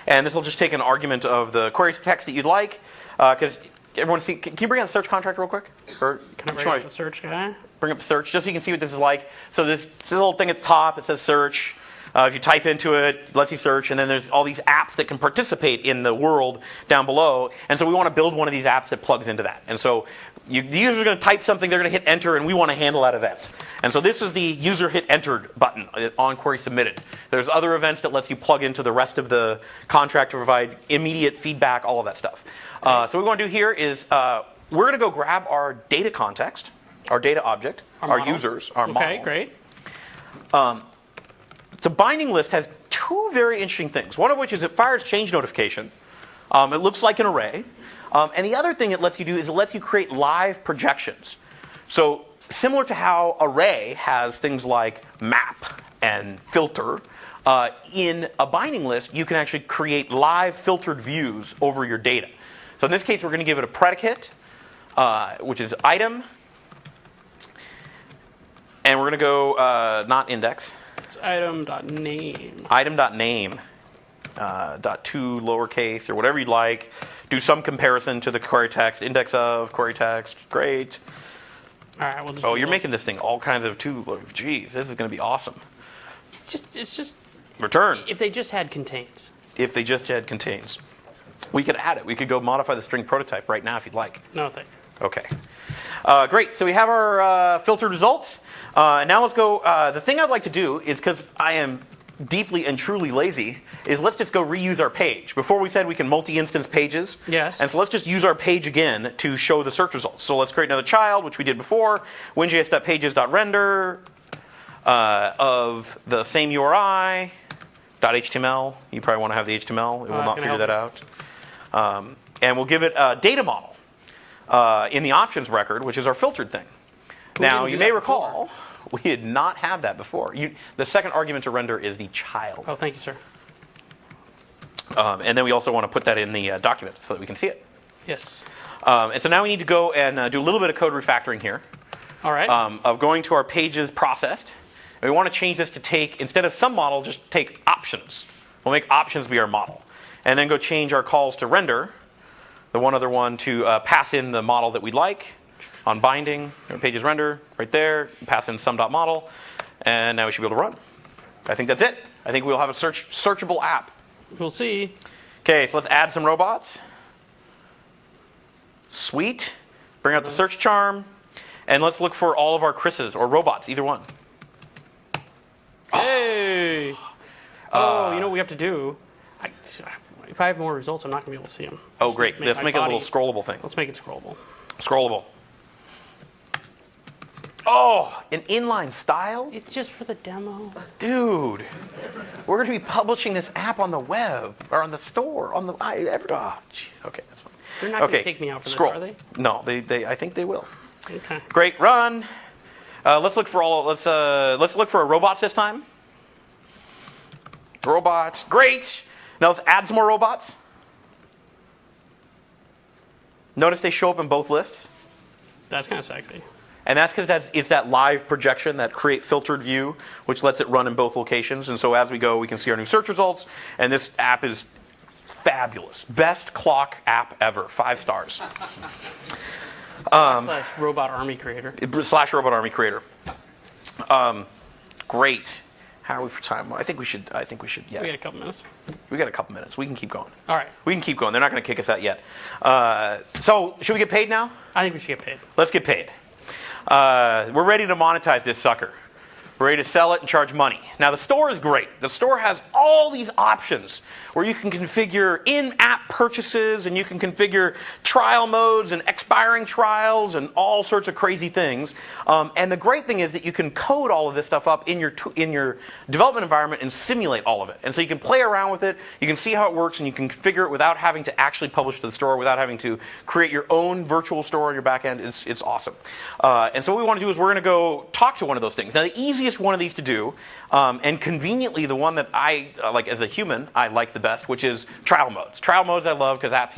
And this will just take an argument of the query text that you'd like. Because everyone see, can you bring up the search contract real quick? Or can I bring up the search guy? Bring up search just so you can see what this is like. So this little thing at the top, it says search. If you type into it, it lets you search, and then there's all these apps that can participate in the world down below. And so we want to build one of these apps that plugs into that. And so the user is going to type something, they're going to hit enter, and we want to handle that event. And so this is the user hit entered button on query submitted. There's other events that lets you plug into the rest of the contract to provide immediate feedback, all of that stuff. So what we want to do here is we're going to go grab our data context, our data object, our users, our model. Okay, great. So binding list has two very interesting things. One of which is it fires change notification It looks like an array. And the other thing it lets you do is it lets you create live projections. So similar to how array has things like map and filter, in a binding list, you can actually create live filtered views over your data. So in this case, we're going to give it a predicate, which is item. And we're going to go not index. It's item.name. Item.name. .to lowercase or whatever you'd like. Do some comparison to the query text. Index of query text. Great. All right, we'll just. Oh, you're making this thing all kinds of too. Geez, this is going to be awesome. It's just. Return. If they just had contains. If they just had contains, we could add it. We could go modify the string prototype right now if you'd like. No, thank you. Okay. Great. So we have our filtered results. And now let's go. The thing I'd like to do is, because I am deeply and truly lazy, is let's just go reuse our page. Before we said we can multi-instance pages. Yes. And so let's just use our page again to show the search results. So let's create another child, which we did before. WinJS.pages.render of the same URI. .html. You probably want to have the HTML. It will not figure that out. And we'll give it a data model in the options record, which is our filtered thing. Now, you may recall, we did not have that before. The second argument to render is the child. Oh, thank you, sir. And then we also want to put that in the document so that we can see it. Yes. And so now we need to go and do a little bit of code refactoring here. All right. Of going to our pages processed. And we want to change this to take, instead of some model, just take options. We'll make options be our model. And then go change our calls to render, the one other one, to pass in the model that we'd like. On binding, pages render, right there, pass in some.model, and now we should be able to run. I think that's it. I think we'll have a searchable app. We'll see. Okay, so let's add some robots. Sweet. Bring out the search charm, and let's look for all of our Chris's, or robots, either one. Hey! Oh, you know what we have to do? If I have more results, I'm not going to be able to see them. Oh, great. Let's make it a little scrollable thing. Let's make it scrollable. Scrollable. Oh, an inline style? It's just for the demo. Dude, we're going to be publishing this app on the web, or on the store, on the... Oh, jeez. Okay, that's fine. They're not going to take me out for this, are they? No, I think they will. Okay. Great, run. Let's look for let's look for a robots this time. Robots, great. Now let's add some more robots. Notice they show up in both lists. That's kind of sexy. And that's because it's that live projection, that create filtered view, which lets it run in both locations. And so as we go, we can see our new search results. And this app is fabulous. Best clock app ever. 5 stars. / robot army creator. / robot army creator. Great. How are we for time? I think we should. Yeah. We got a couple minutes. We got a couple minutes. We can keep going. All right. We can keep going. They're not going to kick us out yet. So should we get paid now? I think we should get paid. Let's get paid. We're ready to monetize this sucker. We're ready to sell it and charge money. Now, the store is great. The store has all these options where you can configure in-app purchases, and you can configure trial modes and expiring trials and all sorts of crazy things. And the great thing is that you can code all of this stuff up in your development environment and simulate all of it. And so you can play around with it, you can see how it works, and you can configure it without having to actually publish to the store, without having to create your own virtual store on your back end. It's awesome. And so what we want to do is we're going to go talk to one of those things. Now, the easiest one of these to do, and conveniently the one that I like as a human, I like the best, which is trial modes. Trial modes I love because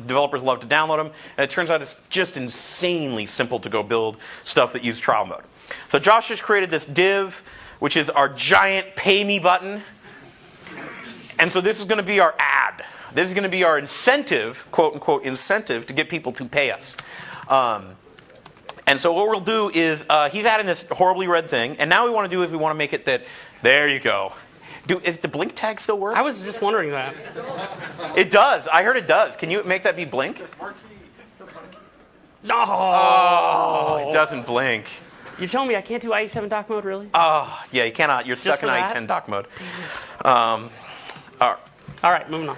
developers love to download them, and it turns out it's just insanely simple to go build stuff that use trial mode. So Josh just created this div, which is our giant pay me button, and so this is going to be our ad. This is going to be our incentive, quote unquote incentive, to get people to pay us. And so what we'll do is, he's adding this horribly red thing, and now we want to do is we want to make it that, there you go. Is the blink tag still work? I was just wondering that. It does. I heard it does. Can you make that be blink? No! Oh, it doesn't blink. You're telling me I can't do IE7 doc mode, really? Oh, yeah, you cannot. You're stuck in IE10 doc mode. All right, moving on.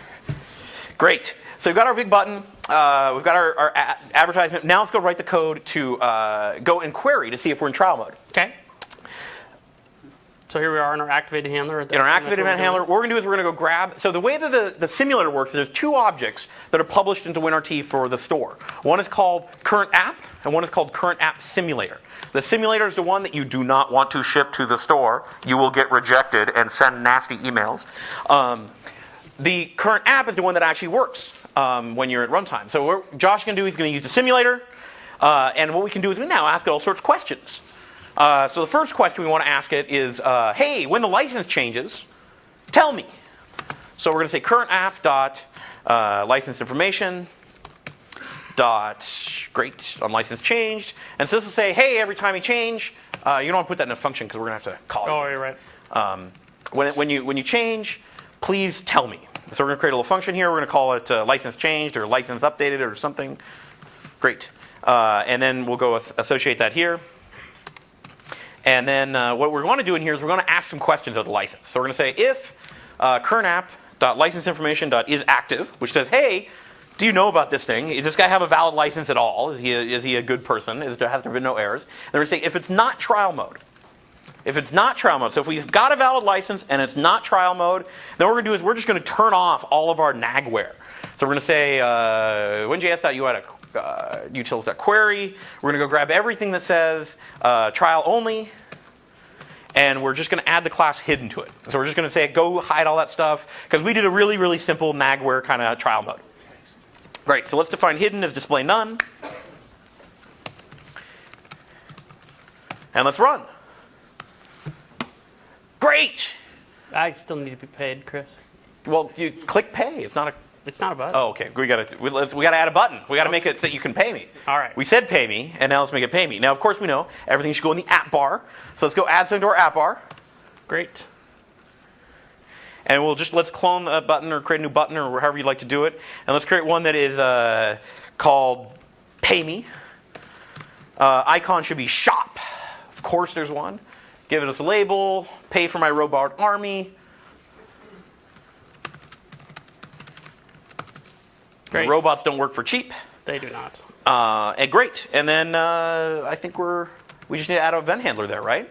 Great. So we've got our big button. We've got our advertisement. Now let's go write the code to go and query to see if we're in trial mode. Okay. So here we are in our activated handler. In our activated event handler, what we're going to do is we're going to go grab. So the way that the simulator works is there's two objects that are published into WinRT for the store. One is called current app, and one is called current app simulator. The simulator is the one that you do not want to ship to the store. You will get rejected and send nasty emails. The current app is the one that actually works when you're at runtime. So what Josh is going to do, he's going to use the simulator. And what we can do is we now ask it all sorts of questions. So the first question we want to ask it is, hey, when the license changes, tell me. So we're going to say current app dot license information dot great on license changed. And so this will say, hey, every time you change, you don't want to put that in a function because we're going to have to call it. Oh, you're right. When you change, please tell me. So we're going to create a little function here. We're going to call it license changed or license updated or something. Great. And then we'll go associate that here. And then what we want to do in here is we're going to ask some questions of the license. So we're going to say if current app dot license information dot is active, which says, hey, do you know about this thing? Does this guy have a valid license at all? Is he a good person? Has there been no errors? Then we're going to say if it's not trial mode. If it's not trial mode, so if we've got a valid license and it's not trial mode, then what we're going to do is we're just going to turn off all of our nagware. So we're going to say winjs.ui.utils.query. We're going to go grab everything that says trial only, and we're just going to add the class hidden to it. So we're just going to say go hide all that stuff, because we did a really, really simple nagware kind of trial mode. Great, so let's define hidden as display none. And let's run. Great! I still need to be paid, Chris. Well, you click pay. It's not a... It's not a button. Oh, okay. We got to add a button. We got to make it that you can pay me. All right. We said pay me, and now let's make it pay me. Now, of course, we know everything should go in the app bar. So let's go add something to our app bar. Great. And let's clone a button or create a new button or however you'd like to do it. And let's create one that is called Pay Me. Icon should be shop. Of course, there's one. Give it a label. Pay for my robot army. Great. Robots don't work for cheap. They do not. And great. And then I think we just need to add an event handler there, right?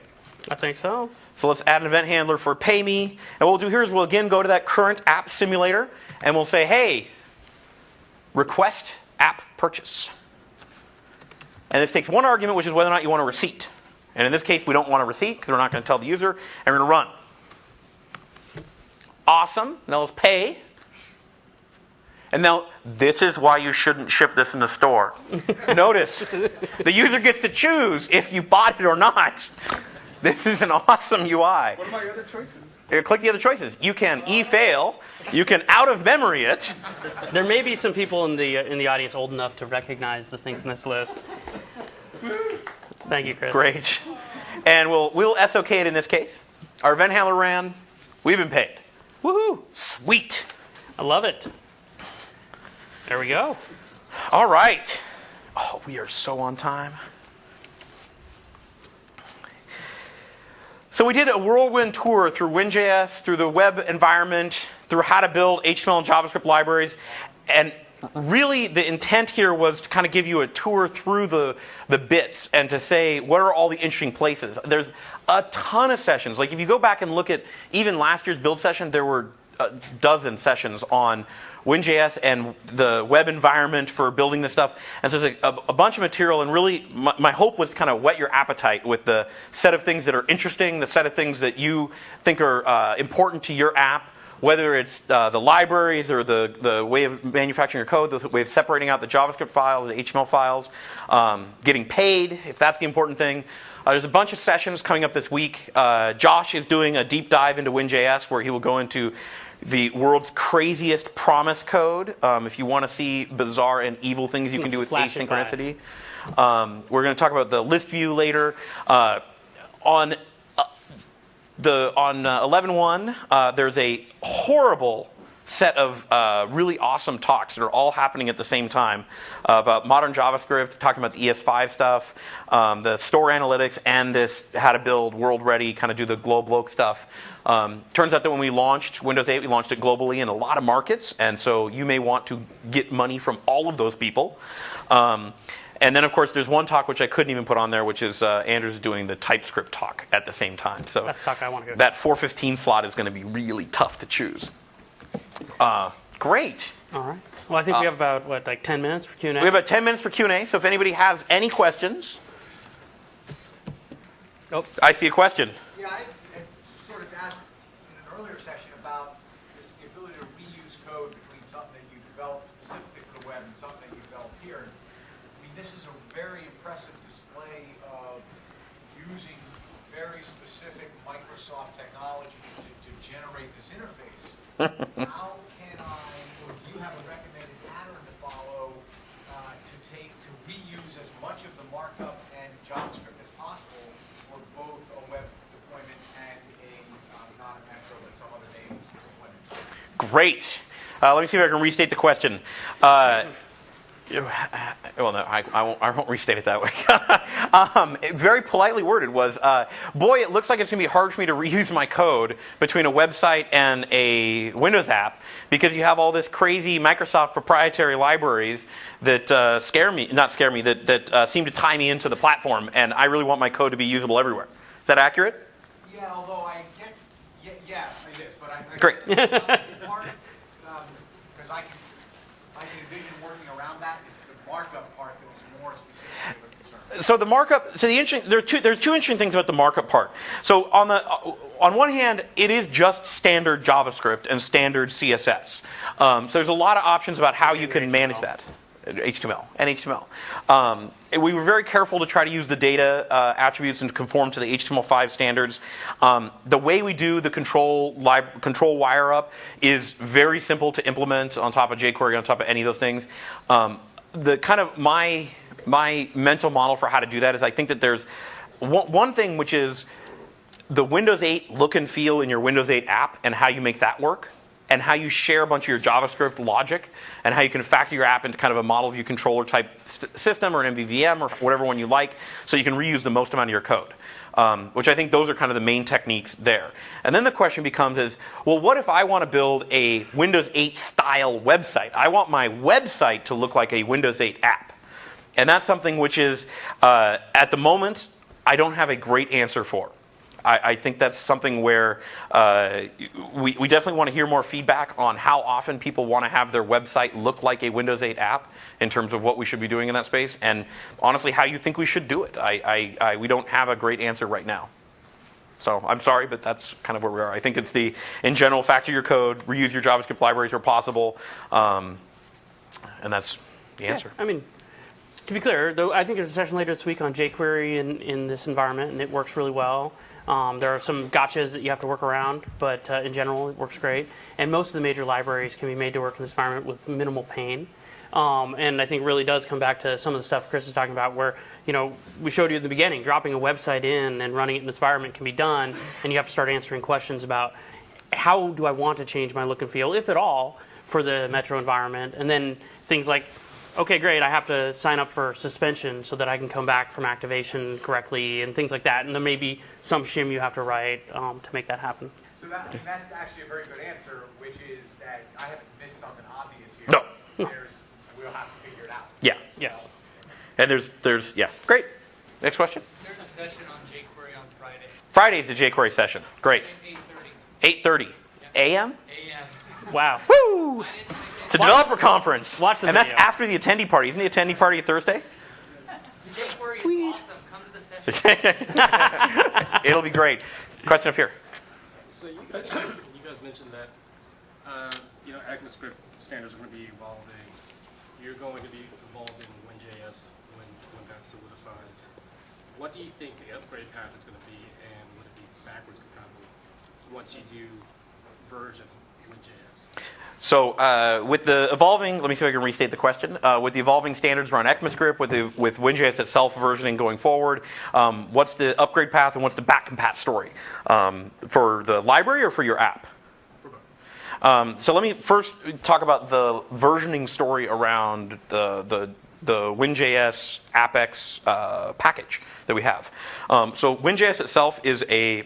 I think so. So let's add an event handler for pay me. And what we'll do here is we'll again go to that current app simulator and we'll say, hey, request app purchase. And this takes one argument, which is whether or not you want a receipt. And in this case, we don't want a receipt because we're not going to tell the user. And we're going to run. Awesome. Now let's pay. And now, this is why you shouldn't ship this in the store. Notice, the user gets to choose if you bought it or not. This is an awesome UI. What are my other choices? Click the other choices. You can e-fail. You can out-of-memory it. There may be some people in the audience old enough to recognize the things in this list. Thank you, Chris. Great. And we'll SOK it in this case. Our event handler ran. We've been paid. Woohoo! Sweet. I love it. There we go. All right. Oh, we are so on time. So we did a whirlwind tour through WinJS, through the web environment, through how to build HTML and JavaScript libraries. And really the intent here was to kind of give you a tour through the bits and to say, what are all the interesting places? There's a ton of sessions. Like if you go back and look at even last year's build session, there were a dozen sessions on WinJS and the web environment for building this stuff. And so there's a bunch of material, and really my hope was to kind of whet your appetite with the set of things that are interesting, the set of things that you think are important to your app, whether it's the libraries or the way of manufacturing your code, the way of separating out the JavaScript files, the HTML files, getting paid, if that's the important thing. There's a bunch of sessions coming up this week. Josh is doing a deep dive into WinJS where he will go into the world's craziest promise code. If you want to see bizarre and evil things you can do with asynchronicity. We're going to talk about the list view later. On 11.1, there's a horrible set of really awesome talks that are all happening at the same time about modern JavaScript, talking about the ES5 stuff, the store analytics, and this how to build world ready, kind of do the globe stuff. Turns out that when we launched Windows 8, we launched it globally in a lot of markets, and so you may want to get money from all of those people. And then, of course, there's one talk which I couldn't even put on there, which is Anders doing the TypeScript talk at the same time. So That's the talk I want to go to. that 4:15 slot is going to be really tough to choose. Great. All right. Well, I think we have about, like 10 minutes for Q&A? We have about 10 minutes for Q&A, so if anybody has any questions. Oh. I see a question. Yeah, I had sort of asked in an earlier session about the ability to reuse code between something that you developed specifically for the web and something that you developed here. I mean, this is a very impressive display of using very specific Microsoft technology to generate this interface. How can I, or do you have a recommended pattern to follow to reuse as much of the markup and JavaScript as possible for both a web deployment and not a Metro, but some other native deployment? Great. Let me see if I can restate the question. Well, no, I won't restate it that way. Very politely worded was, boy, it looks like it's going to be hard for me to reuse my code between a website and a Windows app because you have all this crazy Microsoft proprietary libraries that that seem to tie me into the platform, and I really want my code to be usable everywhere. Is that accurate? Yeah, although I get, yeah, it is, but I Great. part, because I can envision working around that. It's the markup part that was more specifically of concern. So the markup. So there's two interesting things about the markup part. So on one hand, it is just standard JavaScript and standard CSS. So there's a lot of options about how you can manage that. HTML and HTML. We were very careful to try to use the data attributes and conform to the HTML5 standards. The way we do the control wire up is very simple to implement on top of jQuery, on top of any of those things. The kind of my mental model for how to do that is I think that there's one thing which is the Windows 8 look and feel in your Windows 8 app and how you make that work, and how you share a bunch of your JavaScript logic, and how you can factor your app into kind of a model view controller type system or an MVVM or whatever one you like, so you can reuse the most amount of your code. Which I think those are kind of the main techniques there. And then the question becomes is, well, what if I want to build a Windows 8 style website? I want my website to look like a Windows 8 app. And that's something which is, at the moment, I don't have a great answer for. I think that's something where we definitely want to hear more feedback on how often people want to have their website look like a Windows 8 app in terms of what we should be doing in that space, and honestly how you think we should do it. We don't have a great answer right now. So I'm sorry, but that's kind of where we are. I think it's in general, factor your code, reuse your JavaScript libraries where possible, and that's the answer. Yeah, I mean, to be clear, though, I think there's a session later this week on jQuery in this environment, and it works really well. There are some gotchas that you have to work around, but in general, it works great. And most of the major libraries can be made to work in this environment with minimal pain. And I think it really does come back to some of the stuff Chris is talking about where, we showed you in the beginning, dropping a website in and running it in this environment can be done, and you have to start answering questions about how do I want to change my look and feel, if at all, for the Metro environment. And then things like, okay, great, I have to sign up for suspension so that I can come back from activation correctly and things like that. And there may be some shim you have to write to make that happen. So that's actually a very good answer, which is that I haven't missed something obvious here. No. We'll have to figure it out. Yeah. Yes. And there's great. Next question. There's a session on jQuery on Friday. Friday's the jQuery session. Great. At 8:30. 8:30 a.m. A.m. Wow. Woo! It's a developer conference. Watch the and that's video. after the attendee party. Isn't the attendee party Thursday? jQuery is awesome. Come to the session. It'll be great. Question up here. So you guys mentioned that ECMAScript standards are going to be evolving. You're going to be evolving WinJS when that solidifies. What do you think the upgrade path is going to be, and would it be backwards compatible once you do version WinJS? So with the evolving, let me see if I can restate the question. With the evolving standards around ECMAScript, with WinJS itself versioning going forward, what's the upgrade path and what's the back compat story for the library or for your app? So let me first talk about the versioning story around the WinJS AppX package that we have. So WinJS itself is a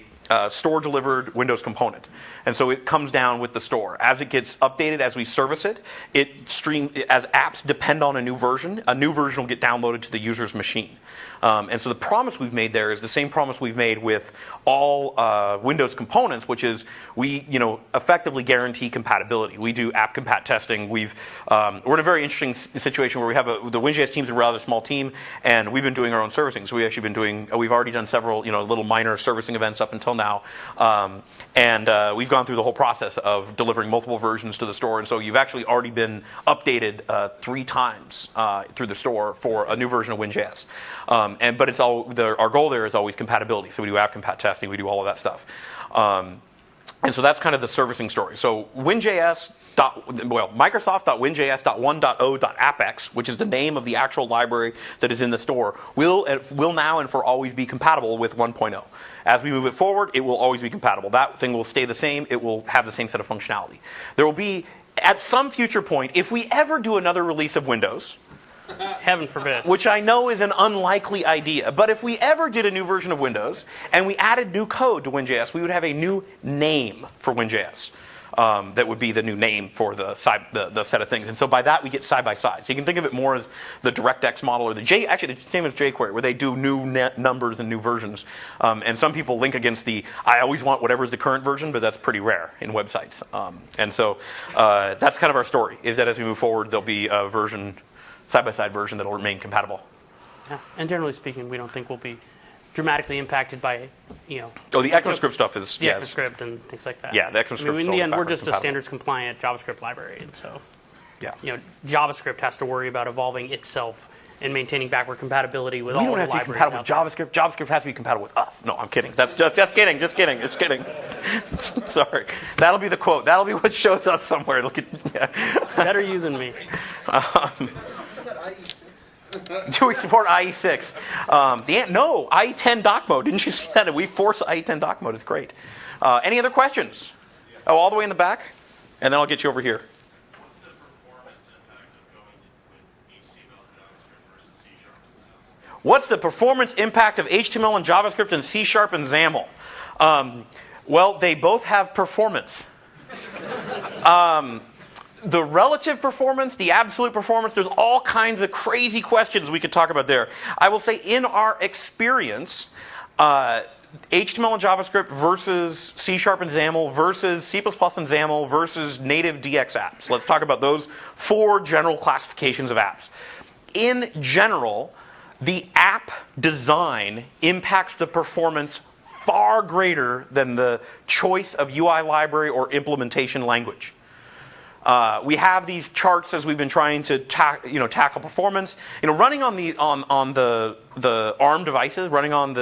store-delivered Windows component. And so it comes down with the store. As it gets updated, as we service it, as apps depend on a new version will get downloaded to the user's machine. And so the promise we've made there is the same promise we've made with all Windows components, which is we effectively guarantee compatibility. We do app compat testing. We're in a very interesting situation where we have the WinJS team's a rather small team, and we've been doing our own servicing. So we've already done several little minor servicing events up until now, and we've gone through the whole process of delivering multiple versions to the store. And so you've actually already been updated 3 times through the store for a new version of WinJS. But it's our goal there is always compatibility. So we do app compat testing, we do all of that stuff. And so that's kind of the servicing story. So Microsoft.winjs.1.0.appx, which is the name of the actual library that is in the store, will now and for always be compatible with 1.0. As we move it forward, it will always be compatible. That thing will stay the same. It will have the same set of functionality. There will be, at some future point, if we ever do another release of Windows, heaven forbid, which I know is an unlikely idea, but if we ever did a new version of Windows and we added new code to WinJS, we would have a new name for WinJS. That would be the new name for the set of things. And so by that, we get side-by-side. So you can think of it more as the DirectX model, or actually the same as jQuery, where they do new numbers and new versions. And some people link against I always want whatever's the current version, but that's pretty rare in websites. And so that's kind of our story, is that as we move forward, there'll be a side-by-side version that will remain compatible. Yeah. And generally speaking, we don't think we'll be dramatically impacted by, the ECMAScript stuff is... The ECMAScript and things like that. Yeah, the ECMAScript in the end, we're just a standards-compliant JavaScript library. And so, JavaScript has to worry about evolving itself and maintaining backward compatibility with all the libraries. We don't have to be compatible with JavaScript. JavaScript has to be compatible with us. No, I'm kidding. That's just kidding. Just kidding. It's kidding. Sorry. That'll be the quote. That'll be what shows up somewhere. Look at. Better you than me. Do we support IE6? No, IE10 dock mode. Didn't you see that? We force IE10 dock mode. It's great. Any other questions? Oh, all the way in the back? And then I'll get you over here. What's the performance impact of HTML and JavaScript and C# and XAML? Well, they both have performance. The relative performance, the absolute performance, there's all kinds of crazy questions we could talk about there. I will say in our experience, HTML and JavaScript versus C# and XAML versus C++ and XAML versus native DX apps. Let's talk about those 4 general classifications of apps. In general, the app design impacts the performance far greater than the choice of UI library or implementation language. We have these charts as we've been trying to tackle performance. Running on the ARM devices, running on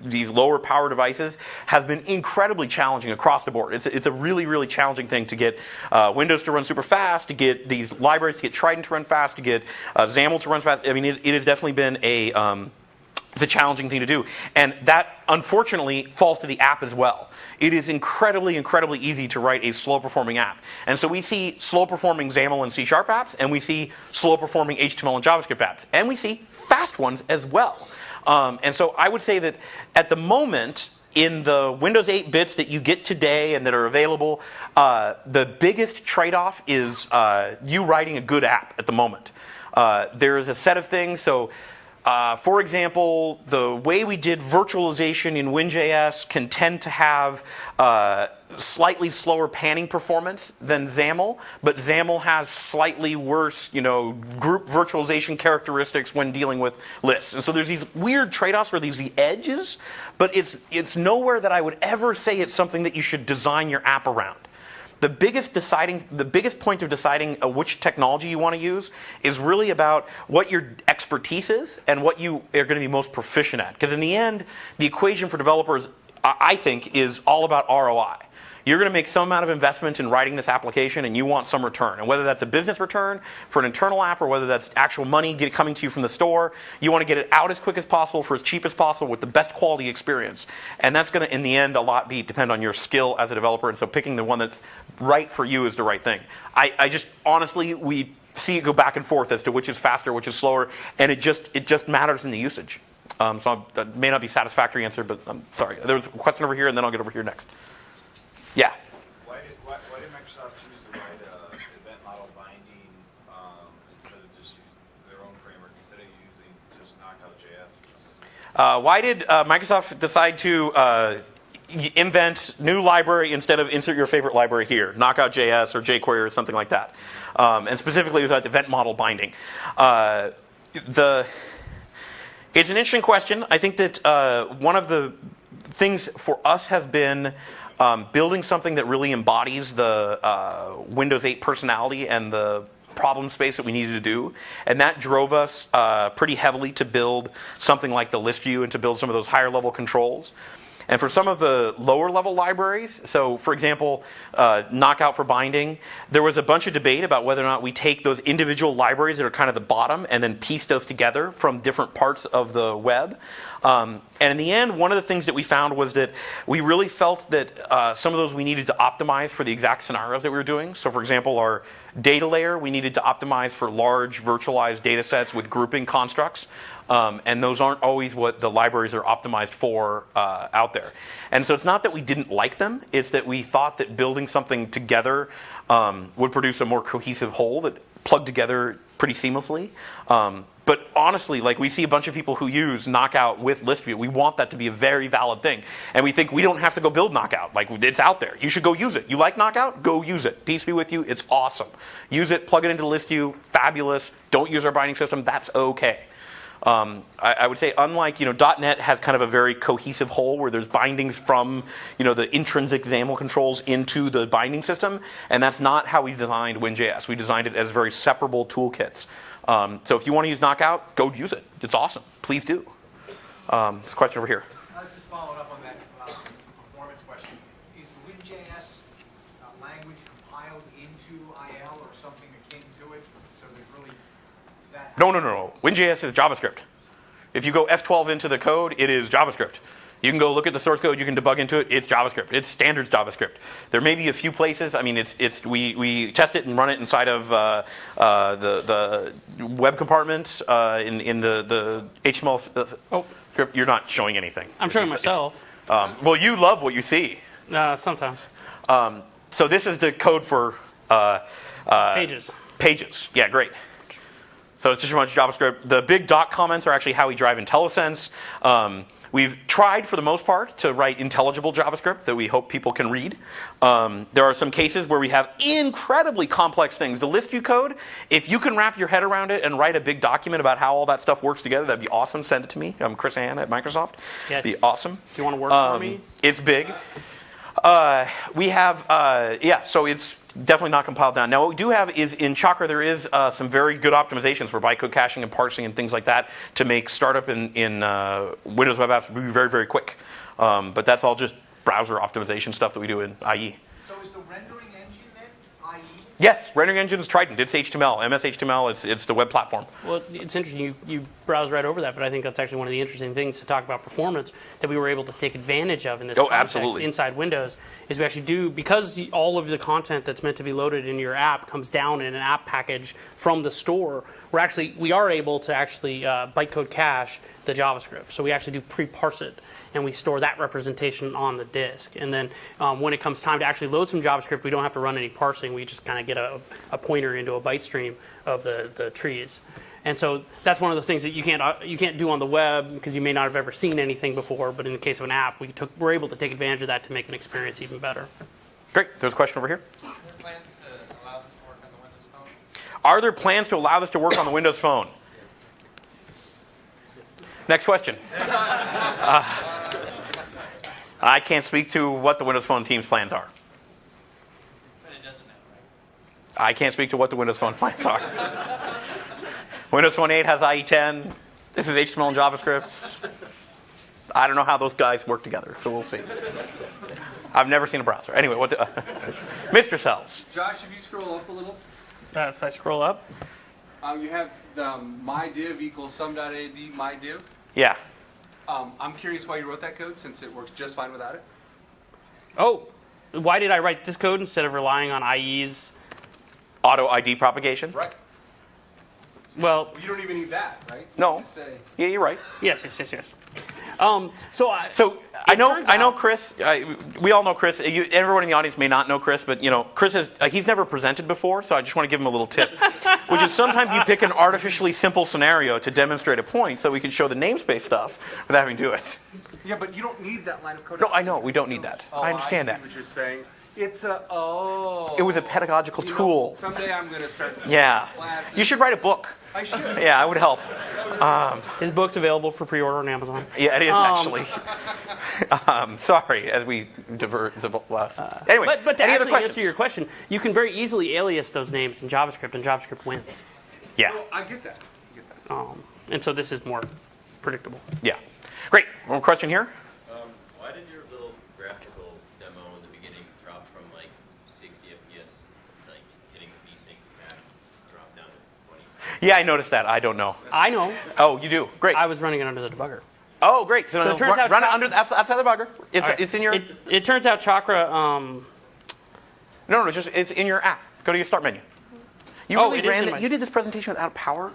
these lower power devices has been incredibly challenging across the board. It's a really, really challenging thing to get Windows to run super fast, to get these libraries, to get Trident to run fast, to get XAML to run fast. I mean, it has definitely been it's a challenging thing to do. And that, unfortunately, falls to the app as well. It is incredibly, incredibly easy to write a slow-performing app. And so we see slow-performing XAML and C# apps, and we see slow-performing HTML and JavaScript apps. And we see fast ones as well. And so I would say that at the moment, in the Windows 8 bits that you get today and that are available, the biggest trade-off is you writing a good app at the moment. There is a set of things. So, for example, the way we did virtualization in WinJS can tend to have slightly slower panning performance than XAML, but XAML has slightly worse, group virtualization characteristics when dealing with lists. And so there's these weird trade-offs where there's the edges, but it's nowhere that I would ever say it's something that you should design your app around. The biggest point of deciding which technology you want to use is really about what your expertise is and what you are going to be most proficient at. Because in the end, the equation for developers, I think, is all about ROI. You're going to make some amount of investment in writing this application, and you want some return. And whether that's a business return for an internal app or whether that's actual money coming to you from the store, you want to get it out as quick as possible for as cheap as possible with the best quality experience. And that's going to, in the end, a lot depend on your skill as a developer. And so picking the one that's right for you is the right thing. I just, honestly, we see it go back and forth as to which is faster, which is slower, and it just matters in the usage. So that may not be a satisfactory answer, but I'm sorry. There was a question over here, and then I'll get over here next. Yeah. Why did Microsoft choose to write event model binding instead of just using their own framework, instead of using just Knockout.js? Why did Microsoft decide to invent new library instead of insert your favorite library here, Knockout.js or jQuery or something like that? And specifically, it was about event model binding. It's an interesting question. I think that one of the things for us has been building something that really embodies the Windows 8 personality and the problem space that we needed to do. And that drove us pretty heavily to build something like the list view and to build some of those higher level controls. And for some of the lower level libraries, so for example, Knockout for binding, there was a bunch of debate about whether or not we take those individual libraries that are kind of the bottom and then piece those together from different parts of the web. And in the end, one of the things that we found was that we really felt that some of those we needed to optimize for the exact scenarios that we were doing. So for example, our data layer, we needed to optimize for large virtualized data sets with grouping constructs. And those aren't always what the libraries are optimized for out there. And so it's not that we didn't like them, it's that we thought that building something together would produce a more cohesive whole that plugged together pretty seamlessly. But honestly, like we see a bunch of people who use Knockout with ListView. We want that to be a very valid thing. And we think we don't have to go build Knockout. Like it's out there. You should go use it. You like Knockout? Go use it. Peace be with you. It's awesome. Use it. Plug it into ListView. Fabulous. Don't use our binding system. That's okay. I would say, unlike .NET has kind of a very cohesive whole where there's bindings from the intrinsic XAML controls into the binding system, and that's not how we designed WinJS. We designed it as very separable toolkits. So if you want to use Knockout, go use it. It's awesome. Please do. This question over here. I was just following up on that performance question. Is the WinJS language compiled into IL or something akin to it? So there's really, is that No. WinJS is JavaScript. If you go F12 into the code, it is JavaScript. You can go look at the source code. You can debug into it. It's JavaScript. It's standards JavaScript. There may be a few places. I mean, we test it and run it inside of the web compartment in the HTML script. You're not showing anything. I'm showing myself. Well, you love what you see. Sometimes. So this is the code for Pages. Pages. Yeah, great. So it's just a bunch of JavaScript. The big dot comments are actually how we drive IntelliSense. We've tried, for the most part, to write intelligible JavaScript that we hope people can read. There are some cases where we have incredibly complex things. The list view code, if you can wrap your head around it and write a big document about how all that stuff works together, that'd be awesome. Send it to me. I'm Chris Ann at Microsoft. Yes. Be awesome. Do you want to work for me? It's big. We have, so it's definitely not compiled down. Now, what we do have is in Chakra, there is some very good optimizations for bytecode caching and parsing and things like that to make startup in Windows web apps very, very quick. But that's all just browser optimization stuff that we do in IE. So is the rendering engine then IE? Yes, rendering engine is Triton. It's HTML, MS HTML. It's the web platform. Well, it's interesting. You browse right over that, but I think that's actually one of the interesting things to talk about performance that we were able to take advantage of in this context absolutely. inside Windows is we actually do, because all of the content that's meant to be loaded in your app comes down in an app package from the store, we are able to actually bytecode cache the JavaScript. So we actually do pre-parse it, and we store that representation on the disk. And then when it comes time to actually load some JavaScript, we don't have to run any parsing. We just kind of get a pointer into a byte stream of the trees. And so that's one of those things that you can't do on the web because you may not have ever seen anything before. But in the case of an app, we're able to take advantage of that to make an experience even better. Great. There's a question over here. Are there plans to allow this to work on the Windows phone? Are there plans to allow this to work on the Windows phone? Next question. I can't speak to what the Windows Phone team's plans are. But it doesn't matter, right? I can't speak to what the Windows Phone plans are. Windows Phone 8 has IE10. This is HTML and JavaScript. I don't know how those guys work together, so we'll see. I've never seen a browser. Anyway, Mr. Sells. Josh, if you scroll up a little, If I scroll up. you have the mydiv equals sum.ad mydiv. Yeah. I'm curious why you wrote that code since it works just fine without it. Oh, why did I write this code instead of relying on IE's? Auto ID propagation. Right. Well, You don't even need that, right? No. Just say, Yeah, you're right. yes. So I turns know out- Chris. We all know Chris. Everyone in the audience may not know Chris, but Chris has he's never presented before, so I just want to give him a little tip, which is sometimes you pick an artificially simple scenario to demonstrate a point, so we can show the namespace stuff without having to do it. yeah, but you don't need that line of code. No, I know we don't need that. Oh, I understand see that. what you're saying. It's a It was a pedagogical You know, tool. someday I'm going to start. Yeah, classes. you should write a book. I should. Yeah, it would help. his book's available for pre-order on Amazon. Yeah, it is actually. Sorry, as we divert the last. Anyway, But to any other actually questions? answer your question, you can very easily alias those names in JavaScript, and JavaScript wins. Yeah, Well, I get that. And so this is more predictable. yeah. Great. One question here. Why did your little graphical demo in the beginning drop from like 60 FPS, like hitting the VSync map, drop down to 20? Yeah, I noticed that. I don't know. I know. Oh, you do. Great. I was running it under the debugger. Oh, great. So, it turns out run it Chak- under outside the bugger. It's, All right. it's in your. It turns out Chakra. No, it's in your app. Go to your start menu. You Oh, really it is ran in that. my- You did this presentation without power.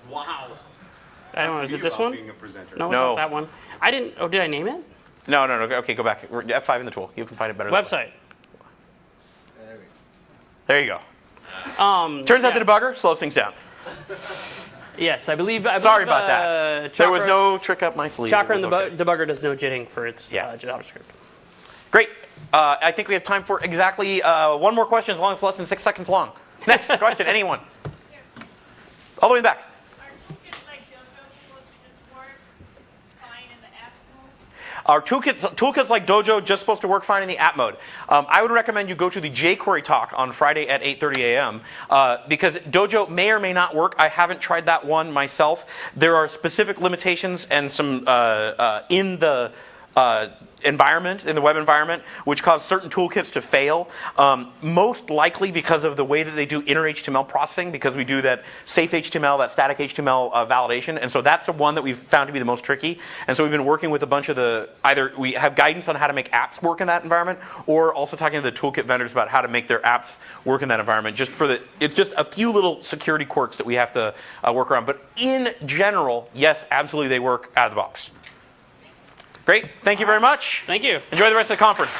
Wow. I don't know. Is it this About one? Being a presenter. No, it's No. not that one. I didn't. Oh, did I name it? No. Okay, go back. We're F5 in the tool. You can find it better. Website. There you go. Turns out yeah. the debugger slows things down. Yes, I believe. Sorry about that. There was no trick up my sleeve. Chakra It and was the okay. debugger does no jitting for its Yeah. JavaScript. Great. I think we have time for exactly one more question, as long as it's less than 6 seconds long. Next question. Anyone? All the way back. Are toolkits like Dojo supposed to just work fine in the app mode? Are toolkits like Dojo just supposed to work fine in the app mode? I would recommend you go to the jQuery talk on Friday at 8:30 a.m. Because Dojo may or may not work. I haven't tried that one myself. There are specific limitations and some in the environment, in the web environment, which cause certain toolkits to fail. Most likely because of the way that they do inner HTML processing, because we do that safe HTML, that static HTML validation. And so that's the one that we've found to be the most tricky. And so we've been working with a bunch of either we have guidance on how to make apps work in that environment, or also talking to the toolkit vendors about how to make their apps work in that environment. It's just a few little security quirks that we have to work around. But in general, yes, absolutely they work out of the box. Great. Thank you very much. Thank you. Enjoy the rest of the conference.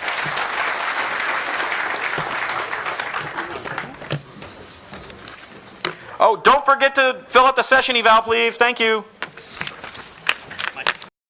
Oh, don't forget to fill out the session eval, please. Thank you.